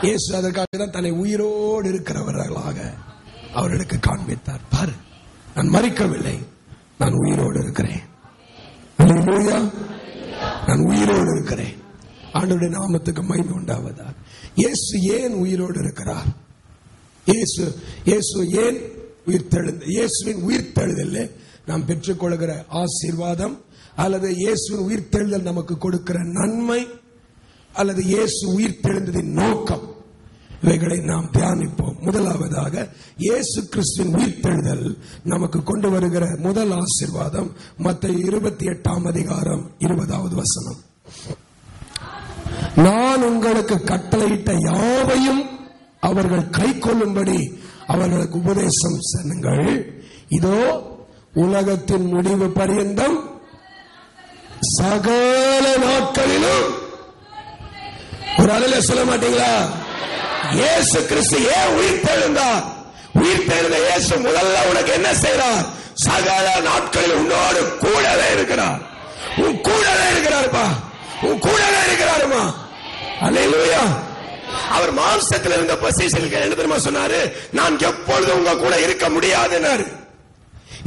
இயேசு அதற்காக தான் தன்னை உயிரோடு இருக்கிறவர்களாக அவர்களுக்கு காண்பித்தார். பாரு, நான் மரிக்கவில்லை, நான் உயிரோடு இருக்கிறேன். அல்லேலூயா, நான் உயிரோடு இருக்கிறேன். ஆண்டவருடைய நாமத்துக்கு மகிமை உண்டாவதா. இயேசு ஏன் உயிரோடு இருக்கிறார்? இயேசு ஏன் உயிர்த்தெழுந்த? இயேசுவின் உயிர்த்தெழுதல் நாம் பெற்றுக்கொள்கிற ஆசீர்வாதம், அல்லது இயேசுவின் உயிர்த்தெழுதல் நமக்கு கொடுக்கிற நன்மை, அல்லது இயேசு உயிர்த்தெழுந்ததின் நோக்கம், இவைகளை நாம் தியானிப்போம். முதலாவதாக இயேசு கிறிஸ்துவின் உயிர்த்தெழுதல் நமக்கு கொண்டு வருகிற முதல் ஆசீர்வாதம் மத்தேயு 28 அதிகாரம் 20வது வசனம். நான் உங்களுக்கு கட்டளையிட்ட யாவையும் அவர்கள் கை கொள்ளும்படி அவர்களுக்கு உபதேசம் செய்யுங்கள். இதோ உலகத்தின் முடிவு பரியந்தம் சகல நாட்களிலும். ஒரு அலையில சொல்ல மாட்டீங்களா? இயேசு கிறிஸ்து ஏன் உயிர்த்தெழுந்தார்? உயிர்த்தெழுந்த இயேசு முதல்ல உனக்கு என்ன செய்றார்? சகல நாட்களில் உன்னோடு கூடவே இருக்கிறார். உன் கூடவே இருக்கிறாருப்பா, உன் கூடவே இருக்கிறாருமா. அல்லேலூயா. அவர் மாம்சத்தில் இருந்த சீசர்களுக்கு என்ன தெரியுமா சொன்னாரு? நான் எப்பொழுதும் உங்க கூட இருக்க முடியாதுன்னாரு.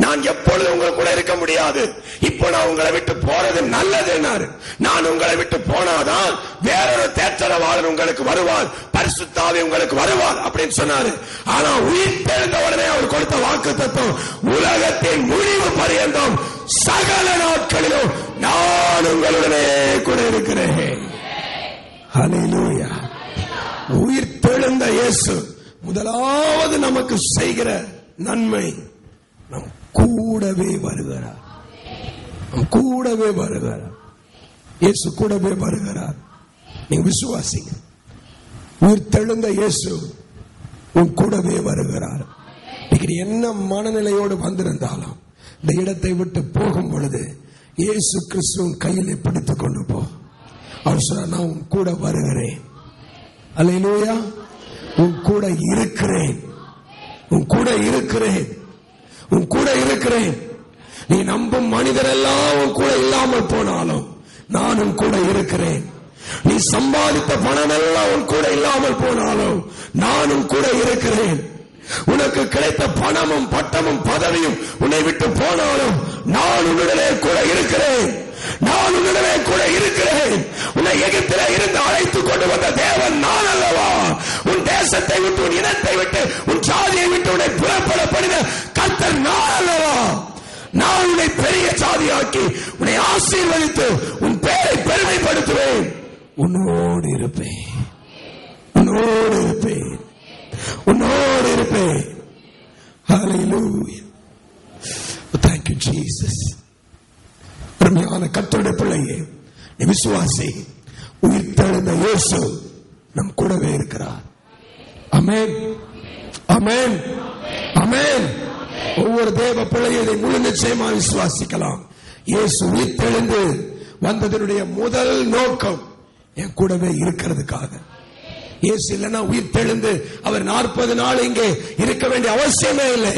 நான் எப்பொழுதும் உங்க கூட இருக்க முடியாது, இப்போ நான் உங்களை விட்டு போறது நல்லதுன்னாரு. நான் உங்களை விட்டு போனாதான் வேறொரு தேற்றரவாளர் உங்களுக்கு வருவார், பரிசுத்த ஆவி உங்களுக்கு வருவார் அப்படின்னு சொன்னாரு. ஆனா உயிர் தெழுந்த உடனே அவர் கொடுத்த வாக்குத்தத்தம், உலகத்தின் முடிவு பரியந்தம் சகல நாட்களிலும் நான் உங்களுடனே கூட இருக்கிறேன். ஹல்லேலூயா. உயிர் தெழுந்த இயேசு முதலாவது நமக்கு செய்கிற நன்மை, நம் கூடவே வருகிறார். நம் கூடவே வருகிறார். இயேசு கூடவே வருகிறார். நீங்க விசுவாசிங்க. உயிர் தெழுந்த இயேசு உன் கூடவே வருகிறார். என்ன மனநிலையோடு வந்திருந்தாலும் இந்த இடத்தை விட்டு போகும் பொழுது இயேசு கிறிஸ்துவின் கையிலே பிடித்துக் கொண்டு போ. அவர் சொன்னார், நான் உன் கூட வருகிறேன். அல்லேலூயா. உன் கூட இருக்கிறேன், உன் கூட இருக்கிறேன், உன் கூட இருக்கிறேன். நீ நம்பும் மனிதர் எல்லாம் உன் கூட இல்லாமல் போனாலும் நானும் கூட இருக்கிறேன். நீ சம்பாதித்த பணம் எல்லாம் உன் கூட இல்லாமல் போனாலும் நானும் கூட இருக்கிறேன். உனக்கு கிடைத்த பணமும் பட்டமும் பதவியும் உன்னை விட்டு போனாலும் நான் உன்னுடனே கூட இருக்கிறேன். நான் உன்னுடனே கூட இருக்கிறேன். உன்னை எகிப்திலே இருந்து அழைத்துக் கொண்டு வந்த தேவன் நான் அல்லவா? உன் தேசத்தை விட்டு, உன் இனத்தை விட்டு, உன் ஜாதியை விட்டு உன்னை புறப்பட பண்ணின கர்த்தர் நான் அல்லவா? நான் உன்னை பெரிய ஜாதியாக்கி உன்னை ஆசீர்வதித்து உன் பெயரை பெருமைப்படுத்துவேன். உன்னோடு இருப்பேன், உன்னோடு இருப்பேன், உன்னோடு இருப்பேன். ஹல்லேலூயா. Thank you Jesus. அருமையான கர்த்தருடைய பிள்ளையே, நீ விசுவாசி. உயிர் தெழுந்த இயேசு நம் கூடவே இருக்கிறார். ஆமென், ஆமென், ஆமென். ஒவ்வொரு தேவ பிள்ளையை முழு நிச்சயமா விசுவாசிக்கலாம். இயேசு உயிர் தெழுந்து வந்ததனுடைய முதல் நோக்கம் என் கூடவே இருக்கிறதுக்காக. இயேசு இல்லைன்னா உயிர் தெழுந்து அவர் 40 நாள் இங்கே இருக்க வேண்டிய அவசியமே இல்லை.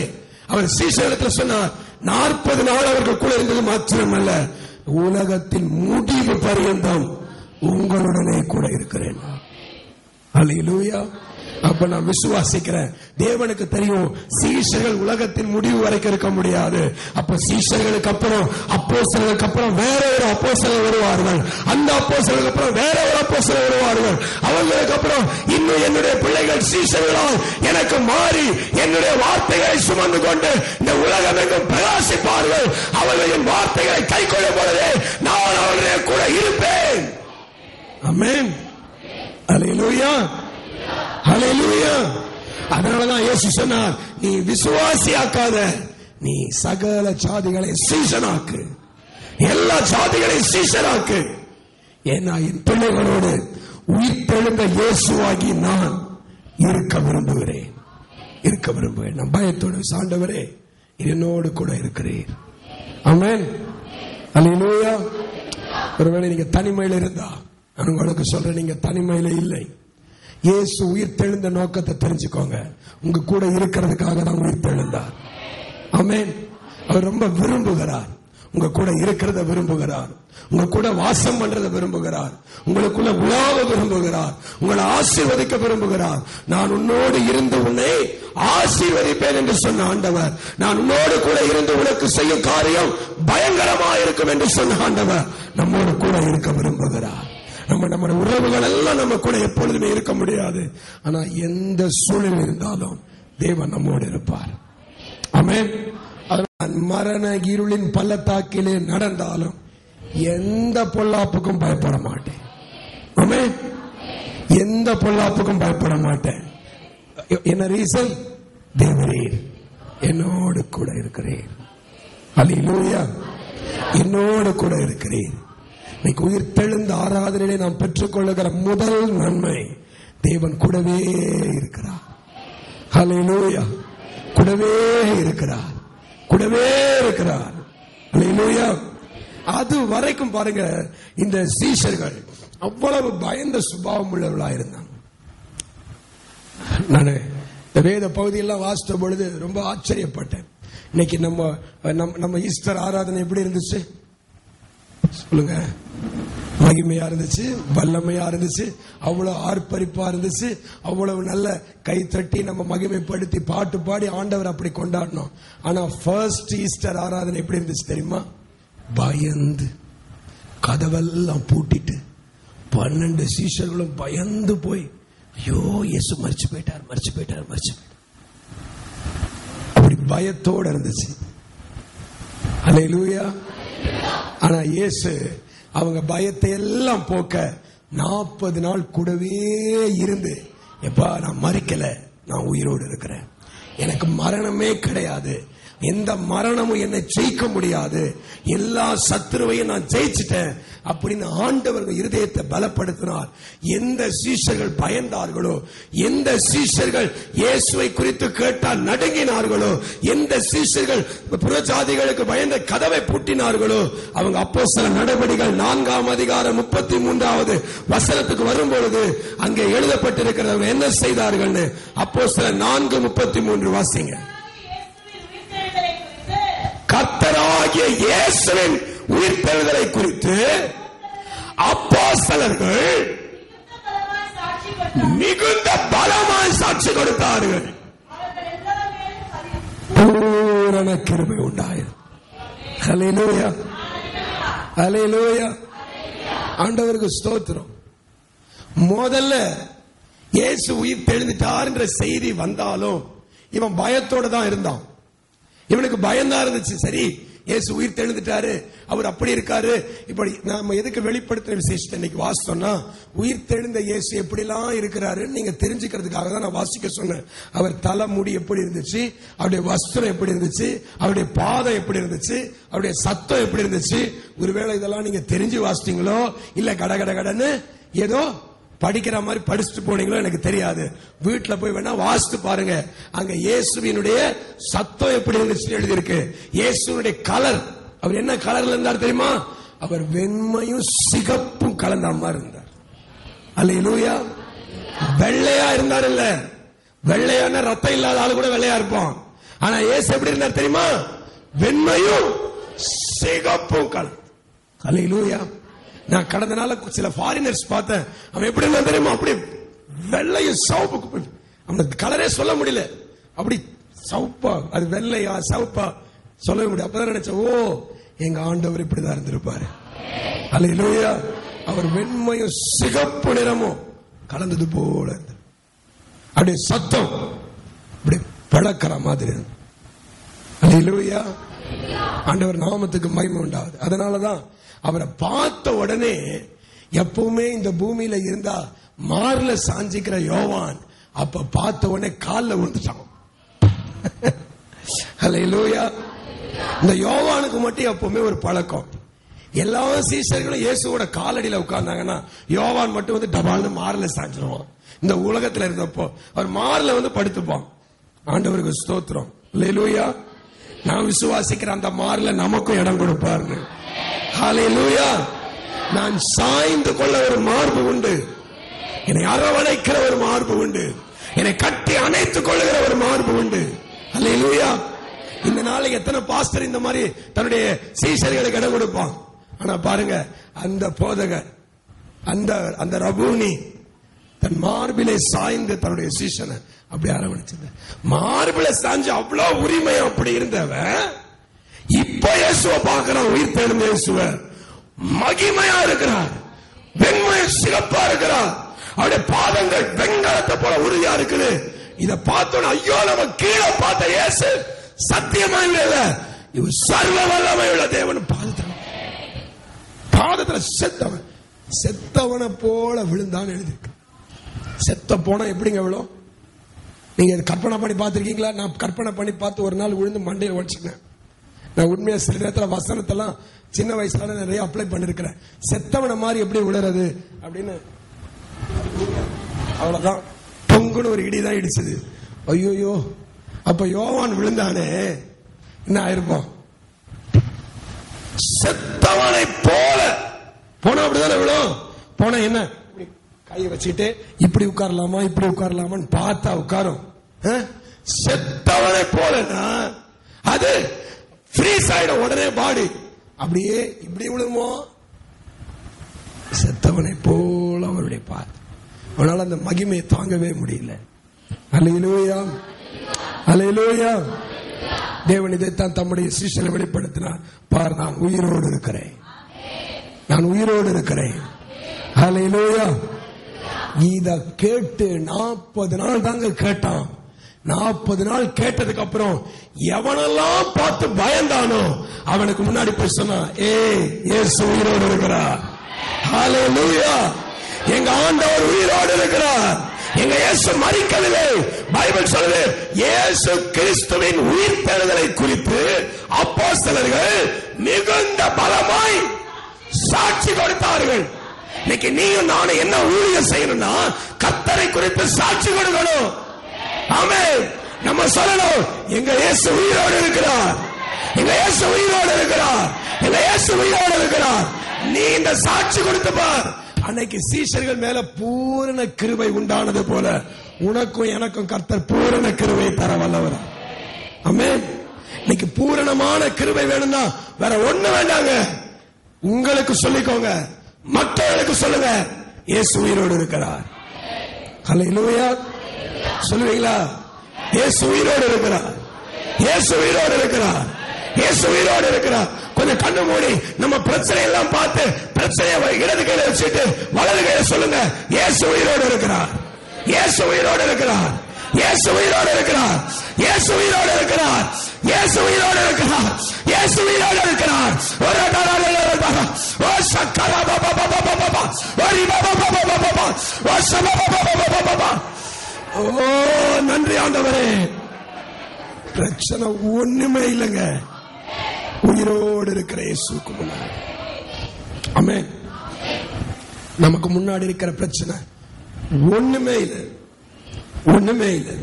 அவர் சீஷரிடத்தில் சொன்னார், 40 நாள் அவர்கள் கூட இருந்தது மாத்திரமல்ல, உலகத்தின் முடிவு பரியந்தம் உங்களுடனே கூட இருக்கிறேன். ஹல்லேலூயா. அப்ப நான் விசுவாசிக்கிறேன். தேவனுக்கு தெரியும் சீஷர்கள் உலகத்தின் முடிவு வரைக்கும் இருக்க முடியாது. அப்ப சீஷர்களுக்கு அப்புறம், அப்போஸ்தலர்களுக்கு அப்புறம் வேற ஒரு அப்போஸ்தலர் வருவார்கள். அந்த அப்போஸ்தலருக்கு அப்புறம் வேற ஒரு அப்போஸ்தலர் வருவார்கள். அவங்களுக்கு அப்புறம் இன்னும் என்னுடைய பிள்ளைகள் சீஷர்களால் எனக்கு மாறி என்னுடைய வார்த்தைகளை சுமந்து கொண்டு இந்த உலகம் எங்கும் பிரகாசிப்பார்கள். அவர்கள் என் வார்த்தைகளை கை கொள்ளும் பொழுதே நான் அவர்களுடைய கூட இருப்பேன். ஆமென். ஹல்லேலூயா, ஹல்லேலூயா. அதனாலதான் இயேசு சொன்னார், நீ விசுவாசியாக்காத, நீ சகல ஜாதிகளை சீஷனாக்கு, எல்லா ஜாதிகளையும் சீஷனாக்கு. ஏன்னா என் பிள்ளைகளோடு உயிர் தெழுந்த இயேசுவாகி நான் இருக்க விரும்புகிறேன், இருக்க விரும்புகிறேன். நான் பயத்தோடு, ஆண்டவரே என்னோடு கூட இருக்கிறேன். ஆமென், ஹல்லேலூயா. ஒருவேளை நீங்க தனிமையில் இருந்தா நான் உங்களுக்கு சொல்றேன், நீங்க தனிமையில இல்லை. இயேசு உயிர் தெழுந்த நோக்கத்தை தெரிஞ்சுக்கோங்க. உங்க கூட இருக்கிறதுக்காக தான் உயிர் தெழுந்தார். ஆமென். அவர் ரொம்ப விரும்புகிறார், உங்க கூட இருக்கிறத விரும்புகிறார், உங்க கூட வாசம் பண்றத விரும்புகிறார், உங்களுக்குள்ள உலாவ விரும்புகிறார், உங்களை ஆசீர்வதிக்க விரும்புகிறார். நான் உன்னோடு இருந்து உன்னை ஆசீர்வதிப்பேன் என்று சொன்ன ஆண்டவர், நான் உன்னோடு கூட இருந்து உனக்கு செய்யும் காரியம் பயங்கரமாயிருக்கும் என்று சொன்ன ஆண்டவர் நம்மோடு கூட இருக்க விரும்புகிறார். நம்ம உறவுகள் எல்லாம் நம்ம கூட எப்பொழுதுமே இருக்க முடியாது. ஆனா எந்த சூழ்நிலை இருந்தாலும் தேவன் நம்மோடு இருப்பார். ஆமென். மரண இருளின் பள்ளத்தாக்கிலே நடந்தாலும் எந்த பொல்லாப்புக்கும் பயப்பட மாட்டேன். ஆமென். எந்த பொல்லாப்புக்கும் பயப்பட மாட்டேன். என்ன ரீசன்? தேவரீர் என்னோடு கூட இருக்கிறேன். ஹல்லேலூயா. என்னோடு கூட இருக்கிறேன். இன்னைக்கு உயிர் தெழுந்த ஆராதனையிலே நாம் பெற்றுக் கொள்ளுகிற முதல் நன்மை, தேவன் கூடவே இருக்கிறார். ஹல்லேலூயா. கூடவே இருக்கிறார், கூடவே இருக்கிறார். ஹல்லேலூயா. அது வரைக்கும் பாருங்க, இந்த சீஷர்கள் அவ்வளவு பயந்த சுபாவம் உள்ளவர்களா இருந்தாங்க. நான் இந்த வேத பகுதியெல்லாம் வாசித்த பொழுது ரொம்ப ஆச்சரியப்பட்டேன். இன்னைக்கு நம்ம ஈஸ்டர் ஆராதனை எப்படி இருந்துச்சு சொல்லுங்க? மகிமையா இருந்துச்சு, வல்லமையா இருந்துச்சு, அவ்வளவு ஆர்ப்பரிப்பா இருந்துச்சு, அவ்வளவு நல்ல கை தட்டி நம்ம மகிமைப்படுத்தி பாட்டு பாடி ஆண்டவர் அப்படி கொண்டாடணும். ஆனா ஃபர்ஸ்ட் ஈஸ்டர் ஆராதனை எப்படி இருந்துச்சு தெரியுமா? பயந்து கதவெல்லாம் பூட்டிட்டு 12 சீஷர்களும் பயந்து போய், ஐயோ இயேசு மரிச்சு போயிட்டார், மரிச்சு போயிட்டார், மரிச்சு போயிட்டார், அப்படி பயத்தோட இருந்துச்சு. அல்லேலூயா. ஆனா இயேசு அவங்க பயத்தை எல்லாம் போக்க 40 நாள் கூடவே இருந்து, எப்பா நான் மரிக்கல, நான் உயிரோடு இருக்கிறேன், எனக்கு மரணமே கிடையாது, எந்த மரணமும் என்னை ஜெயிக்க முடியாது, எல்லா சத்துருவையும் நான் ஜெயிச்சிட்டேன் அப்படின்னு ஆண்டவர்கள் இருதயத்தை பலப்படுத்தினார். எந்த சீஷர்கள் பயந்தார்களோ, எந்த சீஷர்கள் இயேசுவை குறித்து கேட்டால் நடுங்கினார்களோ, எந்த சீஷர்கள் புறஜாதிகளுக்கு பயந்த கதவை பூட்டினார்களோ, அவங்க அப்போஸ்தல நடவடிக்கைகள் 4ஆம் அதிகாரம் 33வது வசனத்துக்கு வரும்பொழுது அங்கே எழுதப்பட்டிருக்கிறவங்க என்ன செய்தார்கள்னு அப்போஸ்தலர் 4:33 வாசிங்க. கர்த்தராகிய இயேசுவின் உயிர்த்தெழுதலை குறித்து அப்போஸ்தலர்கள் மிகுந்த பலமாய் சாட்சி கொடுத்தார்கள். பூரண கிருபை உண்டாயிரு. ஹல்லேலூயா, ஹல்லேலூயா. ஆண்டவருக்கு ஸ்தோத்திரம். முதல்ல இயேசு உயிர் தெழுந்துட்டார் என்ற செய்தி வந்தாலும் இவன் பயத்தோட தான் இருந்தான். இவனுக்கு பயம்தான் இருந்துச்சு. சரி, இயேசு உயிர் தெழுந்துட்டாரு, அவர் அப்படி இருக்காரு, இப்படி. நாம எதுக்கு வெளிப்படுத்துற விசேஷத்தை இன்னைக்கு வாசித்தோம்னா, உயிர் தெழுந்த இயேசு எப்படிலாம் இருக்கிறாரு நீங்க தெரிஞ்சுக்கிறதுக்காக தான் நான் வாசிக்க சொன்னேன். அவர் தலைமுடி எப்படி இருந்துச்சு, அவருடைய வஸ்திரம் எப்படி இருந்துச்சு, அவருடைய பாதம் எப்படி இருந்துச்சு, அவருடைய சத்தம் எப்படி இருந்துச்சு. ஒருவேளை இதெல்லாம் நீங்க தெரிஞ்சு வாசித்தீங்களோ இல்ல கட கட கடன்னு ஏதோ படிக்கிற மாதிரி படிச்சுட்டு போனீங்களோ எனக்கு தெரியாது. வீட்டுல போய் வேணா வாசித்து பாருங்க. அங்க இயேசுவினுடைய சத்தம் எப்படி இருந்துச்சு எழுதியிருக்கு. இயேசுனுடைய கலர், அவர் என்ன கலர்ல இருந்தார் தெரியுமா? அவர் வெண்மையும் சிகப்பும் கலந்த மாதிரி இருந்தார். அல்லேலூயா. வெள்ளையா இருந்தார் இல்ல, வெள்ளையான ரத்தம் இல்லாத ஆளு கூட வெள்ளையா இருப்பான். ஆனா இயேசு எப்படி இருந்தார் தெரியுமா? வெண்மையும் சிகப்பும் கலந்து. அல்லேலூயா. நான் கடந்த நாள் சில ஃபாரினர்ஸ் பார்த்தேன். அவன் எப்படி இருந்தா தெரியுமா? அப்படி வெள்ளையும் சவுப்பு, அவனுக்கு கலரே சொல்ல முடியல, அப்படி சவுப்பா, அது வெள்ளையா சவுப்பா சொல்லவே முடியும். அப்பதான் நினைச்சேன், ஓ எங்க ஆண்டவர் இப்படிதான் இருந்திருப்பாரு. அல்லேலூயா. அவர் வெண்மையும் சிகப்பு நிறமும் கலந்தது போல இருந்தது. அப்படியே சத்தம் அப்படி பழக்கிற மாதிரி. அல்லேலூயா. ஆண்டவர் நாமத்துக்கு மகிமை உண்டாகுது. அதனாலதான் அவரை பார்த்த உடனே, எப்பவுமே இந்த பூமியில இருந்தா மார்ல சாஞ்சிக்கிற யோவான் அப்ப பார்த்த உடனே கால்ல விழுந்துட்டான். அல்லேலூயா. இந்த யோவானுக்கு மட்டும் எப்பவுமே ஒரு பழக்கம், எல்லா சீஷர்களும் இயேசுவோட காலடியில உட்கார்ந்தாங்கன்னா யோவான் மட்டும் வந்து டபால்னு மார்ல சாஞ்சிருவான். இந்த உலகத்துல இருந்தப்போ அவர் மார்ல வந்து படுத்துப்பான். ஆண்டவருக்கு ஸ்தோத்திரம். அல்லேலூயா. நான் விசுவாசிக்கிற அந்த மார்ல நமக்கும் இடம் கொடுப்பாரு. ஹல்லேலூயா. நான் சாய்ந்து கொள்ள ஒரு மார்பு உண்டு, என்னை அரவணைக்கிற ஒரு மார்பு உண்டு, என்னை கட்டி அணைத்துக் கொள்ளுகிற ஒரு மார்பு உண்டு. ஹல்லேலூயா. இந்த நாளைக்கு எத்தனை பாஸ்டர் இந்த மாதிரி தன்னுடைய சீஷர்களுக்கு இடம் கொடுப்பான். ஆனா பாருங்க, அந்த போதகர், அந்த ரபூனி தன் மார்பிலே சாய்ந்து தன்னுடைய சீஷனை அப்படி அரவணைச்சது. மார்பிலே சாய்ந்து அவ்வளவு உரிமையா அப்படி இருந்தவன் இப்ப இயேசுவை பார்க்கிறான். உயிர் தெழுந்த இயேசுவை மகிமையா இருக்கிறார், வெண்மைய சிறப்பா இருக்கிறார், அவருடைய பாதங்கள் வெண்கலத்தை போல உறுதியா இருக்குது. இத பார்த்தோம், ஐயோ நம்ம கீழே பார்த்த இயேசு சத்தியமா இல்ல, இவர் சர்வ வல்லமை உள்ள தேவன் பாதத்துல செத்தவனை போல விழுந்தான்னு எழுதிருக்கு. செத்த போனா எப்படிங்க விழும்? நீங்க கற்பனை பண்ணி பார்த்திருக்கீங்களா? நான் கற்பனை பண்ணி பார்த்து ஒரு நாள் விழுந்து மண்டையை உடைச்சுனேன். நான் உண்மையா சில நேரத்தில் வசனத்தெல்லாம் சின்ன வயசுல நிறைய அப்ளை பண்ணிருக்கிறேன். செத்தவன மாதிரி எப்படி விழுறது அப்படின்னு. அவ்வளவுதான், பொங்குன்னு ஒரு இடிதான் இடிச்சது. ஐயோயோ, அப்ப யோவான் விழுந்தானே, என்ன ஆயிருப்போம்? செத்தவனை போல போனா அப்படிதானே விழும். போனா என்ன, கையை வச்சுட்டு இப்படி உட்காரலாமா இப்படி உட்காரலாமான்னு பார்த்தா உட்காரும். செத்தவனை போலனா அது ஃப்ரீஸ் ஆயிடும் உடனே பாடி. அப்படியே இப்படி விழுமோ, செத்தவனை போல அவருடைய பார்வை. அவனால் அந்த மகிமையை தாங்கவே முடியல. அல்லேலூயா, அல்லேலூயா. தேவன் இதைத்தான் தம்முடைய சீஷரை வெளிப்படுத்தினார். பார், நான் உயிரோடு இருக்கிறேன், நான் உயிரோடு இருக்கிறேன். அல்லேலூயா. இத கேட்டு 40 நாள் தாங்க கேட்டான். 40 நாள் கேட்டதுக்கு அப்புறம் எவனெல்லாம் பார்த்து பயந்தானோ அவனுக்கு முன்னாடி போய் சொன்னான், இயேசு உயிரோடு இருக்கிறார். ஹல்லேலூயா. எங்க ஆண்டவர் உயிரோடு இருக்கிறார். எங்க இயேசு மரிக்கவில்லை. பைபிள் சொல்லுது, இயேசு கிறிஸ்துவின் உயிர்த்தெழுதலை குறித்து அப்போஸ்தலர்கள் மிகுந்த பலமாய் சாட்சி கொடுத்தார்கள். இன்னைக்கு நீயும் நானும் என்ன ஊழியம் செய்யணும்னா கர்த்தரை குறித்து சாட்சி கொடுக்கணும். ஆமென். நம்ம சொல்லணும், எங்க இயேசு உயிரோடு இருக்கிறார், எங்க இயேசு உயிரோடு இருக்கிறார், எங்க இயேசு உயிரோடு இருக்கிறார். நீ இந்த சாட்சி கொடுத்து பார். அன்னைக்கு சீஷர்கள் மேல பூரண கிருபை உண்டானது போல உனக்கும் எனக்கும் கர்த்தர் பூரண கிருபை தர வல்லவர். ஆமென். இன்னைக்கு பூரணமான கிருபை வேணும்னா வேற ஒண்ணு வேண்டாங்க. உங்களுக்கு சொல்லிக்கோங்க, மற்றவர்களுக்கு சொல்லுங்க, இயேசு உயிரோடு இருக்கிறார். ஹல்லேலூயா. சொல்லுவீங்களா? இயேசு உயிரோடு இருக்கிறார், இயேசு உயிரோடு இருக்கிறார், இயேசு உயிரோடு இருக்கிறார். கொஞ்சம் கண்ணு மூடி நம்ம பிரச்சனை எல்லாம் பார்த்து பிரச்சனையை இடது கையில வச்சுட்டு வலது கையில சொல்லுங்க, இயேசு உயிரோடு இருக்கிறார், இயேசு உயிரோடு இருக்கிறார், இயேசு உயிரோடு இருக்கிறார், இயேசு உயிரோடு இருக்கிறார், இயேசு உயிரோடு இருக்கிறார், இயேசு உயிரோடு இருக்கிறார். ஓ நன்றி ஆண்டவரே. பிரச்சனை ஒண்ணுமே இல்லைங்க, உயிரோடு இருக்கிற இயேசுக்கு முன்னாடி. ஆமென். நமக்கு முன்னாடி இருக்கிற பிரச்சனை ஒண்ணுமே இல்லை, ஒண்ணுமே இல்லை.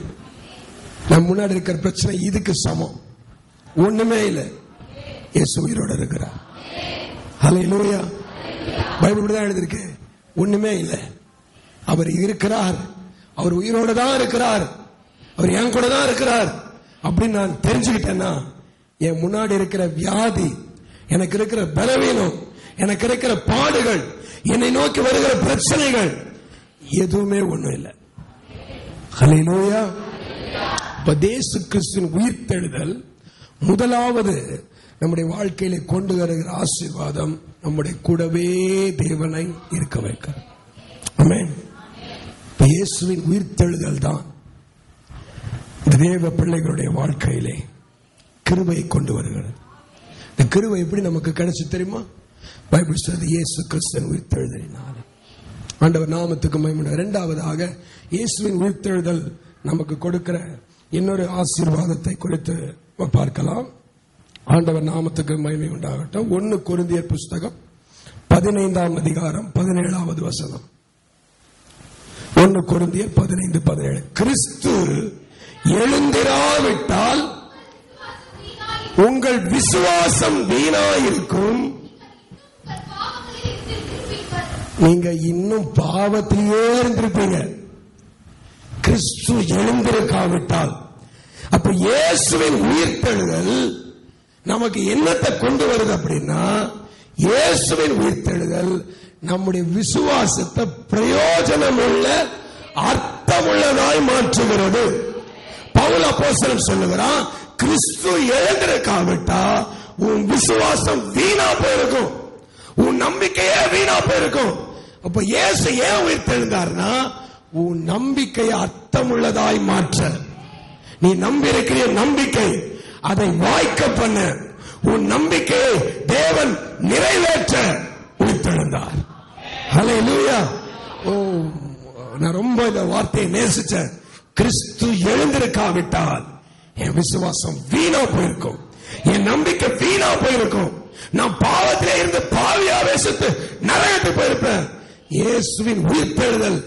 நம்ம முன்னாடி இருக்கிற பிரச்சனை இதுக்கு சமம், ஒண்ணுமே இல்லை. இயேசு உயிரோடு இருக்கிறார். ஹல்லேலூயா. பைபிள் தான் எழுதிருக்கு, ஒண்ணுமே இல்லை. அவர் இருக்கிறார், அவர் உயிரோடு தான் இருக்கிறார், அவர் என் கூட தான் இருக்கிறார் அப்படின்னு நான் தெரிஞ்சுக்கிட்டேன்னா என் முன்னாடி இருக்கிற வியாதி, எனக்கு இருக்கிற பலவீனம், எனக்கு இருக்கிற பாடுகள், என்னை நோக்கி வருகிற பிரச்சனைகள் எதுவுமே ஒண்ணும் இல்லை. ஹல்லேலூயா. இயேசு கிறிஸ்துவின் உயிர்த்தெழுதல் முதலாவது நம்முடைய வாழ்க்கையில கொண்டு வருகிற ஆசீர்வாதம் நம்முடைய கூடவே தேவனை இருக்க வைக்க. ஆமென். இயேசுவின் உயிர்த்தெழுதல் தான் தேவ பிள்ளைகளுடைய வாழ்க்கையிலே கிருபையை கொண்டு வருகிறது. இந்த கிருபை எப்படி நமக்கு கிடைச்சு தெரியுமா? பைபிள் சொல்றது இயேசு கிறிஸ்துவின் உயிர்த்தெழுதலினால. ஆண்டவர் நாமத்துக்கு மகிமை. இரண்டாவதாக இயேசுவின் உயிர்த்தெழுதல் நமக்கு கொடுக்கிற இன்னொரு ஆசீர்வாதத்தை குறித்து பார்க்கலாம். ஆண்டவர் நாமத்துக்கு மகிமை உண்டாகட்டும். 1 கொரிந்தியர் புஸ்தகம் 15ஆம் அதிகாரம் 17வது வசனம். 1 கொரிந்தியர் 15:17. கிறிஸ்து எழுந்திராவிட்டால் உங்கள் விசுவாசம் வீணாயிருக்கும், நீங்க இன்னும் பாவத்திலேயே இருந்திருப்பீங்க. கிறிஸ்து எழுந்திருக்காவிட்டால், அப்ப இயேசுவின் உயிர்த்தெழுதல் நமக்கு என்னத்தை கொண்டு வருது அப்படின்னா, இயேசுவின் உயிர்த்தெழுதல் நம்முடைய விசுவாசத்தை பிரயோஜனமுள்ள அர்த்தமுள்ளதாய் மாற்றுகிறது. பவுல் அப்போஸ்தலன் சொல்லுகிறான், கிறிஸ்து எழுந்திருக்காவிட்டா உன் விசுவாசம் வீணா போயிருக்கும், உன் நம்பிக்கையே வீணா போயிருக்கும். அப்ப இயேசு ஏன் உயிர்த்தெழுந்தார்னா உன் நம்பிக்கையை அர்த்தமுள்ளதாய் மாற்ற. நீ நம்பி இருக்கிற நம்பிக்கை அதை வாய்க்க பண்ண, உன் நம்பிக்கையை தேவன் நிறைவேற்ற உயிர்த்தெழுந்தார். ஹல்லேலூயா. ஓ, நான் ரொம்ப இந்த வார்த்தையை நேசிச்சேன். கிறிஸ்து எழுந்திருக்காவிட்டால் என் விசுவாசம் வீணா போயிருக்கும், என் நம்பிக்கை வீணா போயிருக்கும், நான் பாவத்திலே இருந்து பாவியாவே செத்து நரகத்துக்கு போயிருப்பேன். இயேசுவின் உயிர்த்தெழுதல்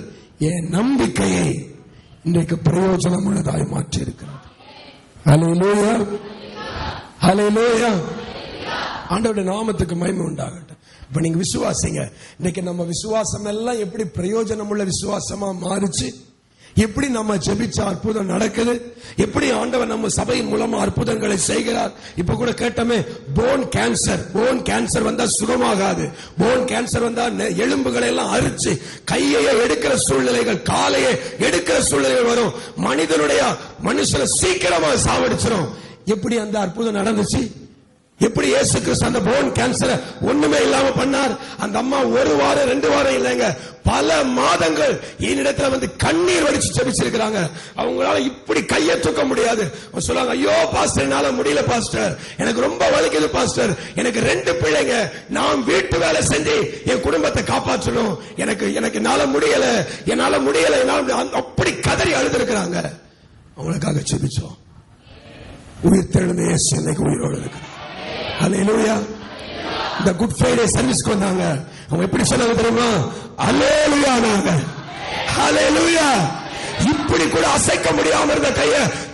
என் நம்பிக்கையை இன்றைக்கு பிரயோஜனம் உள்ளதாய் மாற்றி இருக்கிறது. ஹல்லேலூயா, ஹல்லேலூயா. ஆண்டவருடைய நாமத்துக்கு மகிமை உண்டாகட்டும். இப்ப நீங்க விசுவாசிங்க. இன்னைக்கு நம்ம விசுவாசம் எல்லாம் எப்படி பிரயோஜனம் உள்ள விசுவாசமா மாறிச்சு? எப்படி நம்ம ஜெபிச்ச அற்புதம் நடக்குது, எப்படி ஆண்டவர் நம்ம சபையின் மூலமா அற்புதங்களை செய்கிறார். இப்ப கூட கேட்டமே, போன் கேன்சர் வந்தா சுகமாகாது. போன் கேன்சர் வந்தா எலும்புகளை எல்லாம் அரிச்சு கையை எடுக்கிற சூழ்நிலைகள், காலையை எடுக்கிற சூழ்நிலைகள் வரும். மனுஷனை சீக்கிரமா சாவடிச்சிடும். எப்படி அந்த அற்புதம் நடந்துச்சு? எப்படி இயேசு கிறிஸ்து அந்த போன் கேன்சரை ஒண்ணுமே இல்லாம பண்ணார்? அந்த அம்மா 1 வாரம் 2 வாரம் இல்லைங்க, பல மாதங்கள் என்னிடத்துல வந்து கண்ணீர் வடிச்சு ஜெபிச்சிருக்கிறாங்க. அவங்களால இப்படி கையை தூக்க முடியாது. சொல்லுவாங்க, ஐயோ பாஸ்டர் என்னால முடியல பாஸ்டர், எனக்கு ரொம்ப வலிக்குது பாஸ்டர், எனக்கு 2 பிள்ளைங்க, நான் வீட்டு வேலை செஞ்சு என் குடும்பத்தை காப்பாற்றணும், எனக்கு என்னால முடியல, அப்படி கதறி அழுதுருக்கிறாங்க. அவங்களுக்காக ஜெபிச்சோம். உயிர் தெழுந்த இயேசு இன்னைக்கு உயிரோடு இருக்கிறார். ஹல்லேலூயா. இந்த குட் ஃப்ரைடே சர்வீஸ்க்கு வந்தாங்க. அவங்க எப்படி சொன்னாங்க தெரியுமா? ஹல்லேலூயானாங்க. ஹல்லேலூயா. இப்படி கூட அசைக்க முடியாம இருந்த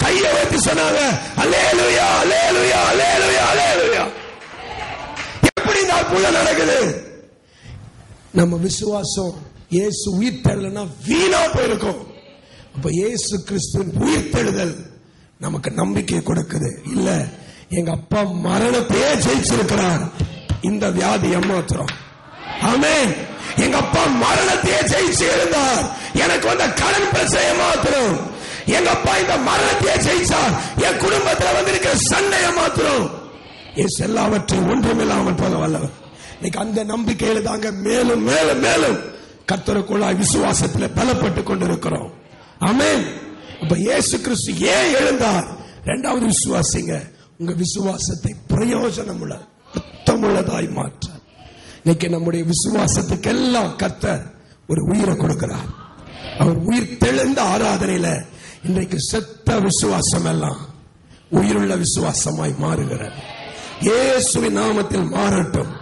கையை வைத்து சொன்னாங்க, ஹல்லேலூயா ஹல்லேலூயா ஹல்லேலூயா ஹல்லேலூயா. எப்படி இந்த அற்புதம் நடக்குது? நம்ம விசுவாசம் இயேசு உயிர் தெழலனா வீணா போயிருக்கும். அப்ப இயேசு கிறிஸ்துவின் உயிர் தெழுதல் நமக்கு நம்பிக்கை கொடுக்குது. இல்ல, எங்க அப்பா மரணத்தையே ஜெயிச்சிருக்கிறார், இந்த வியாதி ஏமாத்திரம். ஆமென். எங்க அப்பா மரணத்தையே ஜெயிச்சு இருந்தார், எனக்கு வந்த கடன் பிரச்சனை ஏமாத்திரம். எங்க அப்பா இந்த மரணத்தையே ஜெயிச்சார், என் குடும்பத்தில் வந்திருக்கிற சண்டை ஏமாத்திரம். இயேசு எல்லாவற்றையும் ஒன்றுமில்லாமல் போக வல்லவர். இன்னைக்கு அந்த நம்பிக்கையில தாங்க மேலும் மேலும் மேலும் கர்த்தருக்குள்ளாய் விசுவாசத்தில் பலப்பட்டு கொண்டிருக்கிறோம். ஆமென். அப்ப இயேசு கிறிஸ்து ஏன் எழுந்தார்? 2வது விசுவாசிங்க, உங்க விசுவாசத்தை பிரயோஜனமுள்ள அர்த்தமுள்ளதாய் மாற்ற. இன்னைக்கு நம்முடைய விசுவாசத்துக்கெல்லாம் கர்த்தர் ஒரு உயிரை கொடுக்கிறார். அவர் உயிர் தெழுந்த ஆராதனையில இன்றைக்கு செத்த விசுவாசம் எல்லாம் உயிருள்ள விசுவாசமாய் மாறுகிறது. இயேசுவின் நாமத்தில் மாறட்டும்.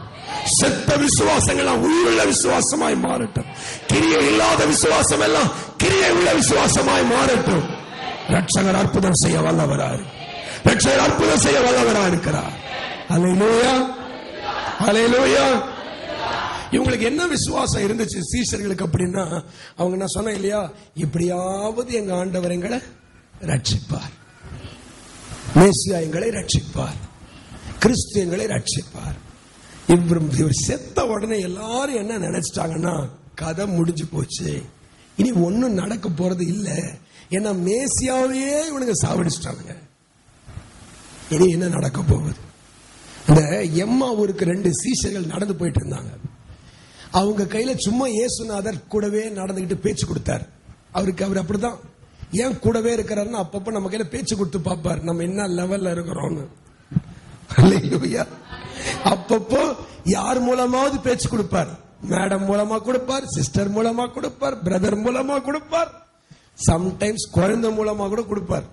செத்த விசுவாசங்கள் உயிருள்ள விசுவாசமாய் மாறட்டும். கிரியை இல்லாத விசுவாசம் எல்லாம் கிரியை உள்ள விசுவாசமாய் மாறட்டும். ரட்சகர் அற்புதம் செய்ய வல்லவரார், ரட்சகர் அற்புதம் செய்ய வல்லவராக இருக்கிறார். ஹல்லேலூயா ஹல்லேலூயா. இவங்களுக்கு என்ன விசுவாசம் இருந்துச்சு சீஷர்களுக்கு அப்படின்னா, அவங்க நான் சொன்னேன் இல்லையா, இப்படியாவது எங்க ஆண்டவர் எங்களை ரட்சிப்பார், மேசியா எங்களை ரட்சிப்பார், கிறிஸ்து எங்களை ரட்சிப்பார். இவர் செத்த உடனே எல்லாரும் என்ன நினைச்சிட்டாங்கன்னா, கதை முடிஞ்சு போச்சு, இனி ஒன்னும் நடக்க போறது இல்ல, ஏன்னா மேசியாவையே இவனுங்க சாவடிச்சிட்டாங்க, இனி என்ன நடக்க போகுது? இந்த எம்மா ஊருக்கு 2 சீஷர்கள் நடந்து போயிட்டு இருந்தாங்க. அவங்க கையில சும்மா இயேசுநாதர் கூடவே நடந்துகிட்டு பேச்சு கொடுத்தார். அவர் அப்படிதான், ஏன் கூடவே இருக்கிறாருன்னு அப்பப்ப நம்ம கையில பேச்சு கொடுத்து பார்ப்பார், நம்ம என்ன லெவல்ல இருக்கிறோம்னு. ஹல்லேலூயா. அப்பப்போ யார் மூலமாவது பேச்சு கொடுப்பார், மேடம் மூலமா கொடுப்பார், சிஸ்டர் மூலமா கொடுப்பார், பிரதர் மூலமா கொடுப்பார், சம்டைம்ஸ் குழந்தை மூலமா கூட கொடுப்பார்,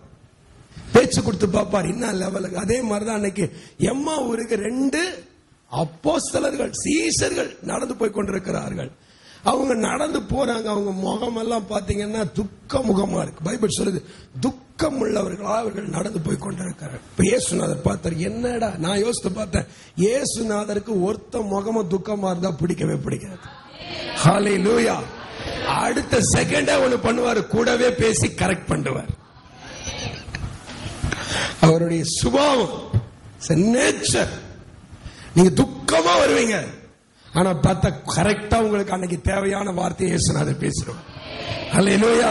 பேச்சு கொடுத்து பார்ப்பார் என்ன லெவலுக்கு. அதே மாதிரிதான் அன்னைக்கு எம்மா ஊருக்கு 2 அப்போஸ்தலர்கள் சீஷர்கள் நடந்து போய் கொண்டிருக்கிறார்கள். அவங்க நடந்து போறாங்க, அவங்க முகமெல்லாம் பாத்தீங்கன்னா துக்க முகமா இருக்கு. பைபிள் சொல்லுது, துக்கம் உள்ளவர்களா அவர்கள் நடந்து போய் கொண்டிருக்கிறார்கள். இப்ப இயேசுநாதர் பார்த்தார், என்னடா, நான் யோசித்து பார்த்தேன், இயேசுநாதருக்கு ஒருத்த முகமும் துக்கமா இருந்தா பிடிக்கவே பிடிக்காது. ஹல்லேலூயா. அடுத்த செகண்டே ஒண்ணு பண்ணுவாரு, கூடவே பேசி கரெக்ட் பண்ணுவார். அவருடைய சுபாவம், நேச்சர். நீங்க துக்கமா வருவீங்க, ஆனா பார்த்தா கரெக்டா உங்களுக்கு அன்னைக்கு தேவையான வார்த்தையை இயேசுநாதர் பேசுறோம். ஹல்லேலூயா.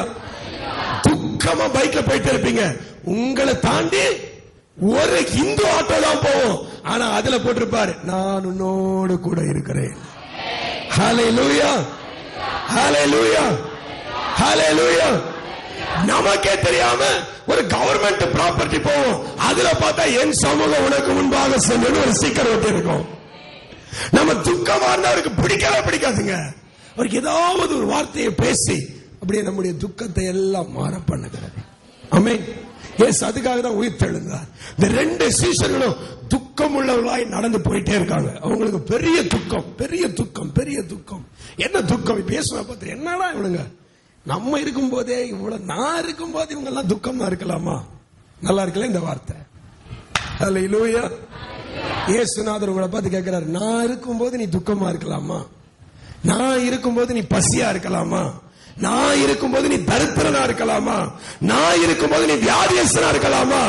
துக்கமா பைக்ல போயிட்டு இருப்பீங்க, உங்களை தாண்டி ஒரு இந்து ஆட்டோ தான் போவோம், ஆனா அதுல போட்டிருப்பாரு, நான் உன்னோடு கூட இருக்கிறேன். ஹல்லேலூயா ஹல்லேலூயா ஹல்லேலூயா. நமக்கே தெரியாம ஒரு கவர்மெண்ட் ப்ராப்பர்ட்டி போவோம், அதுல பார்த்தா என் சமூகம் உனக்கு முன்பாக சென்று ஒரு ஸ்டிக்கர் ஒட்டி இருக்கும். நம்ம துக்கமா இருந்தா அவருக்கு பிடிக்கவே பிடிக்காதுங்க. அவருக்கு ஏதாவது ஒரு வார்த்தையை பேசி அப்படியே நம்முடைய துக்கத்தை எல்லாம் மாற பண்ணுகிறது. ஆமென். எஸ், அதுக்காக தான் உயிர் தெழுந்தார். இந்த 2 சீஷர்களும் துக்கம் உள்ளவர்களாய் நடந்து போயிட்டே இருக்காங்க. அவங்களுக்கு பெரிய துக்கம், பெரிய துக்கம், பெரிய துக்கம். என்ன துக்கம்? பேசுவா பார்த்து, என்னடா இவனுங்க நம்ம இருக்கும் போதே இவ்வளவு, நான் இருக்கும் போது இவங்க எல்லாம் துக்கமா இருக்கலாமா? நல்லா இருக்கல இந்த வார்த்தை. ஹல்லேலூயா. இயேசுநாதர் உங்களை பார்த்து கேட்கிறார், நான் இருக்கும் போது நீ துக்கமா இருக்கலாமா? நான் இருக்கும் போது நீ பசியா இருக்கலாமா? நான் இருக்கும்போது நீ தரித்திரனா இருக்கலாமா, நான் இருக்கும்போது நீ வியாதியஸ்தனா இருக்கலாமா,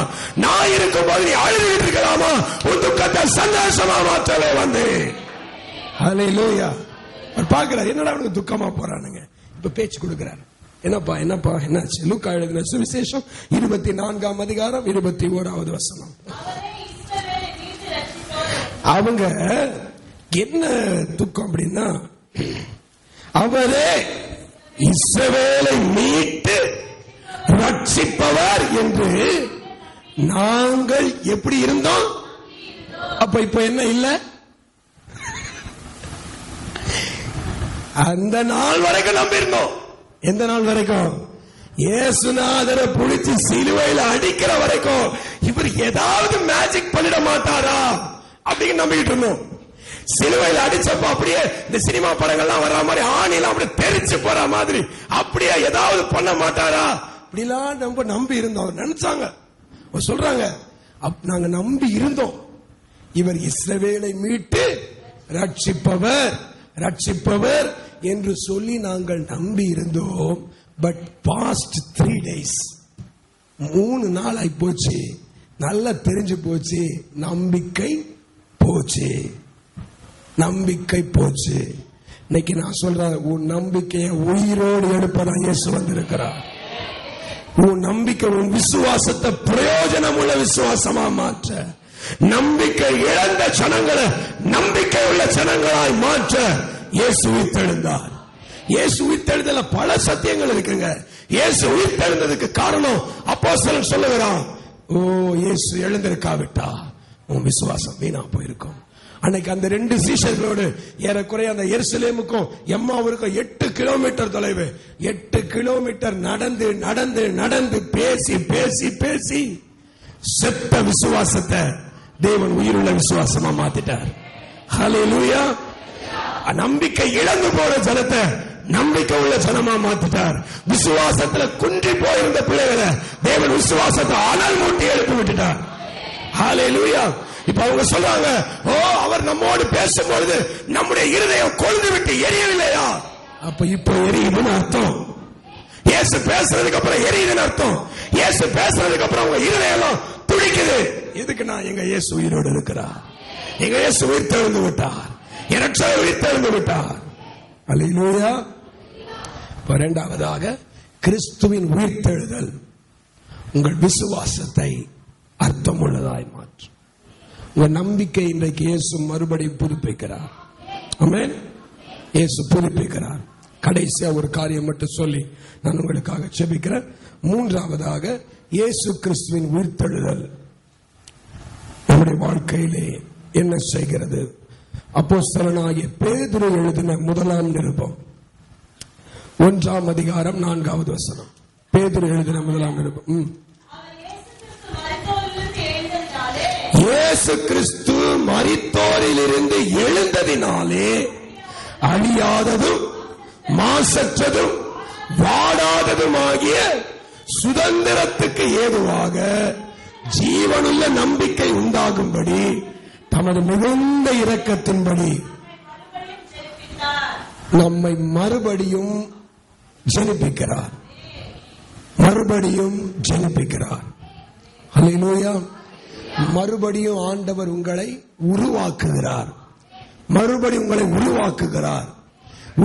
நான் இருக்கும்போது நீ அழுதுகிட்டு இருக்கலாமா, உன் துக்கத்தை சந்தோஷமா மாற்றவே வந்து. ஹல்லேலூயா. பார்க்கிறார், என்னடா அவனுக்கு துக்கமா போறானுங்க. இப்ப பேச்சு கொடுக்கிறார். என்னப்பா என்னப்பா என்னாச்சு? லூக்கா எழுதின சுவிசேஷம் 24ஆம் அதிகாரம் 21வது வசனம். அவங்க என்ன துக்கம் அப்படின்னா, அவரே இஸ்ரவேலை மீட்டு ரட்சிப்பவர் என்று நாங்கள் எப்படி இருந்தோம், அப்ப இப்ப என்ன இல்ல, அந்த நாள் வரைக்கும் நம்பி இருந்தோம். எந்த நாள் வரைக்கும்? இயேசுநாதரை புடிச்சு சிலுவையில அடிக்கிற வரைக்கும் இவர் ஏதாவது மேஜிக் பண்ணிட மாட்டாரா அப்படின்னு நம்பிக்கிட்டு இருந்தோம். சிலுவையில அடிச்சப்ப அப்படியே இந்த சினிமா படங்கள்லாம் வர்ற மாதிரி ஆணிலாம் அப்படியே தெரிச்சு போற மாதிரி அப்படியே ஏதாவது பண்ண மாட்டாரா அப்படிலாம் நம்ம நம்பி இருந்தோம். நினைச்சாங்க, சொல்றாங்க, நாங்க நம்பி இருந்தோம். இவர் இஸ்ரவேலை மீட்டு ரட்சிப்பவர் ரட்சிப்பவர் என்று சொல்லி நாங்கள் நம்பி இருந்தோம். பட் பாஸ்ட் 3 days, 3 நாள் ஆகி போச்சு, நல்லா தெரிஞ்சு போச்சு, நம்பிக்கை போச்சு, நம்பிக்கை போச்சு. இன்னைக்கு நான் சொல்றேன், உன் நம்பிக்கையை உயிரோடு எடுப்பதா இயேசு வந்திருக்கிறார். உன் நம்பிக்கை, உன் விசுவாசத்தை பிரயோஜனம் உள்ள விசுவாசமா மாற்ற, நம்பிக்கை இழந்த ஜனங்களை நம்பிக்கை உள்ள ஜனங்களாய் மாற்ற இயேசு உயிர்த்தெழுந்தார். இயேசு உயிர்த்தெழுதல பல சத்தியங்கள் இருக்குங்க. இயேசு உயிர்த்தெழுந்ததுக்கு காரணம் அப்போஸ்தலன் சொல்லுகிறான், ஓ இயேசு எழுந்திருக்காவிட்டா உன் விசுவாசம் வீணா போயிருக்கும். அன்னைக்கு அந்த 2 சீஷர்களோடு ஏறக்குறைய அந்த எருசலேமுக்கும் எம்மாவுக்கும் 8 கிலோமீட்டர் தொலைவு, 8 கிலோமீட்டர் நடந்து நடந்து நடந்து பேசி பேசி பேசி செத்த விசுவாசத்தை தேவன் உயிருள்ள விசுவாசமா மாத்திட்டார். ஹல்லேலூயா. நம்பிக்கை இழந்து போற ஜனத்தை நம்பிக்கை உள்ள ஜனமா மாத்திட்டார். விசுவாசத்துல குன்றி போயிருந்த பிள்ளைகளை தேவன் விசுவாசத்தை அனல் மூட்டி எழுப்பி விட்டுட்டார். ஹல்லேலூயா. இப்ப அவங்க சொல்றாங்க, ஓ அவர் நம்மோடு பேசும்பொழுது நம்முடைய இருதயம் கொழுந்து விட்டு எரியவில்லையா? அப்ப இப்ப எரியுதுன்னு அர்த்தம். இயேசு பேசுறதுக்கு அப்புறம் எரியுதுன்னு அர்த்தம். இயேசு பேசுறதுக்கு அப்புறம் அவங்க இருதயம் துடிக்குது. எதுக்குன்னா எங்க இயேசு உயிரோடு இருக்கிறார், எங்க இயேசு உயிர்த்தெழுந்து விட்டார், எனக்கு உயிர்த்தெழுந்து விட்டார். அல்லேலூயா. இரண்டாவதாக கிறிஸ்துவின் உயிர்த்தெழுதல் உங்கள் விசுவாசத்தை அர்த்தமுள்ளதாய் மாற்றும். உங்கள் நம்பிக்கை இன்றைக்கு இயேசு மறுபடியும் புதுப்பிக்கிறார். ஆமென். இயேசு புதுப்பிக்கிறார். கடைசியா ஒரு காரியம் மட்டும் சொல்லி நான் உங்களுக்காக ஜெபிக்கிறேன். மூன்றாவதாக இயேசு கிறிஸ்துவின் உயிர்த்தெழுதல் நம்முடைய வாழ்க்கையிலே என்ன செய்கிறது? அப்போஸ்தலனாகிய பேதுரு எழுதின முதலாம் நிருபம் 1ஆம் அதிகாரம் 4வது வசனம். பேதுரு எழுதின முதலாம் நிருபம். இயேசு கிறிஸ்து மரித்தோரிலிருந்து எழுந்ததினாலே அழியாததும் மாசற்றதும் வாடாததுமாகிய சுதந்திரத்துக்கு ஏதுவாக ஜீவனுள்ள நம்பிக்கை உண்டாகும்படி தமது மிகுந்த இரக்கத்தின்படி நம்மை மறுபடியும் ஜெனிப்பிக்கிறார். மறுபடியும் ஜெனிப்பிக்கிறார். அல்லேலூயா. மறுபடியும் ஆண்டவர் உங்களை உருவாக்குகிறார். மறுபடியும் உங்களை உருவாக்குகிறார்.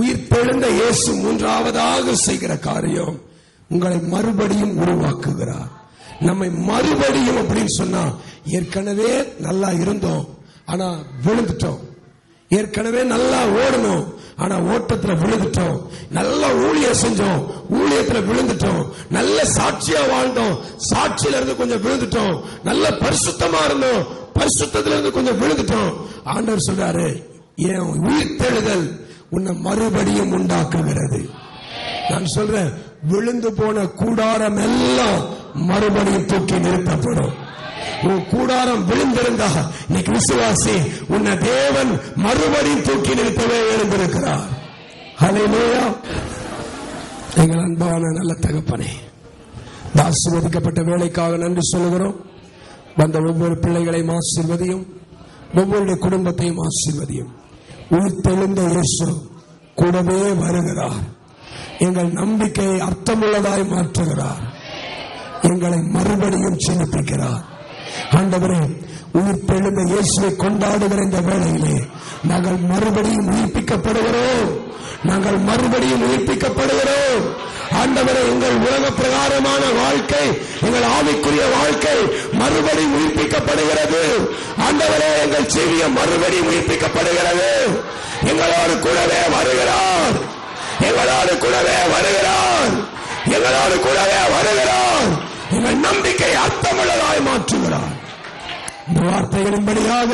உயிர்த்தெழுந்த இயேசு மூன்றாவதாக செய்கிற காரியம் உங்களை மறுபடியும் உருவாக்குகிறார். நம்மை மறுபடியும் அப்படின்னு சொன்னா, ஏற்கனவே நல்லா இருந்தோம் ஆனா விழுந்துட்டோம், ஏற்கனவே நல்லா ஓடணும் ஆனா ஓட்டத்துல விழுந்துட்டோம், நல்ல ஊழியம் செஞ்சோம் ஊழியத்துல விழுந்துட்டோம், நல்ல சாட்சியா வாழ்ந்தோம் சாட்சியில இருந்து கொஞ்சம் விழுந்துட்டோம், நல்ல பரிசுத்தமா இருந்தோம் பரிசுத்தத்துல இருந்து கொஞ்சம் விழுந்துட்டோம். ஆண்டவர் சொல்றாரு, என் உயிர்த்தெழுதல் உன்னை மறுபடியும் உண்டாக்குகிறது. நான் சொல்றேன், விழுந்து போன கூடாரம் எல்லாம் மறுபடியும் தூக்கி நிறுத்தப்படும். உன் கூடாரம் விழுந்திருந்தா இன்னைக்கு விசுவாசி, உன்னை தேவன் மறுபடியும் தூக்கி நிறுத்தவே எழுந்திருக்கிறார். ஹல்லேலூயா. எங்கள் அன்பான நல்ல தகப்பனே, ஆசீர்வதிக்கப்பட்ட வேலைக்காக நன்றி சொல்லுகிறோம். வந்த ஒவ்வொரு பிள்ளைகளையும் ஆசீர்வதியும், ஒவ்வொருடைய குடும்பத்தையும் ஆசீர்வதியும். உயிர்த்தெழுந்த இயேசு கூடவே வருகிறார். எங்கள் நம்பிக்கையை அர்த்தமுள்ளதாய் மாற்றுகிறார். எங்களை மறுபடியும் ஜீவிப்பிக்கிறார். ஆண்டவரே, உயிர்த்தெழுந்த இயேசுவை கொண்டாடுகிற இந்த வேளையிலே நாங்கள் மறுபடியும் உயிர்ப்பிக்கப்படுகிறோம். நாங்கள் மறுபடியும் உயிர்ப்பிக்கப்படுகிறோம். ஆண்டவரே, எங்கள் உலக பிரகாரமான வாழ்க்கை, எங்கள் ஆவிக்குரிய வாழ்க்கை மறுபடியும் உயிர்ப்பிக்கப்படுகிறது. ஆண்டவரே, எங்கள் ஜீவியம் மறுபடியும் உயிர்ப்பிக்கப்படுகிறது. எங்களோடு கூடவே வருகிறார். எங்களோடு கூடவே வருகிறார். எங்களோடு கூடவே வருகிறார். எங்கள் நம்பிக்கை அர்த்தமுள்ளதாய் மாற்றுகிறார். இந்த வார்த்தைகளின்படியாக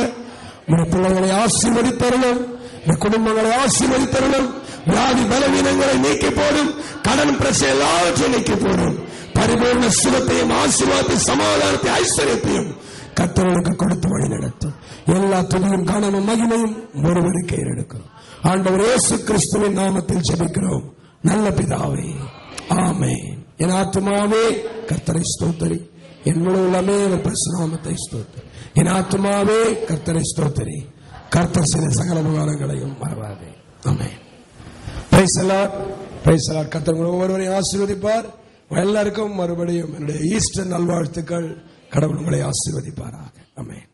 உடைய பிள்ளைகளை ஆசீர்வதித்தருளும். இந்த குடும்பங்களை ஆசீர்வதித்தருளும். வியாதி பலவீனங்களை நீக்கி போடும். கடன் பிரச்சனை எல்லாவற்றையும் நீக்கி போடும். பரிபூர்ண சுகத்தையும் ஆசீர்வாதத்தையும் சமாதானத்தையும் ஐஸ்வர்யத்தையும் கர்த்தருக்கு கொடுத்து வழி நடத்தும். எல்லா துதியும் காணவும் மகிமையும் ஒருவருக்கே எடுக்கிறோம். ஆண்டவர் இயேசு கிறிஸ்துவின் நாமத்தில் ஜெபிக்கிறோம் நல்ல பிதாவே, ஆமென். என் ஆத்துமாவே கர்த்தரை ஸ்தோத்திரி, என் முழு உள்ளமே அவர் பரிசுத்த நாமத்தை ஸ்தோத்திரி. என் ஆத்துமாவே கர்த்தரை ஸ்தோத்திரி, கர்த்தர் செய்த சகல உபகாரங்களையும் மறவாதே. Amen. Praise the lord, praise the lord. கர்த்தர் ஒவ்வொருவரையும் ஆசீர்வதிப்பார். எல்லாருக்கும் மறுபடியும் என்னுடைய ஈஸ்டர் நல்வாழ்த்துக்கள். கடவுள் உங்களை ஆசீர்வதிப்பாராக. ஆமென்.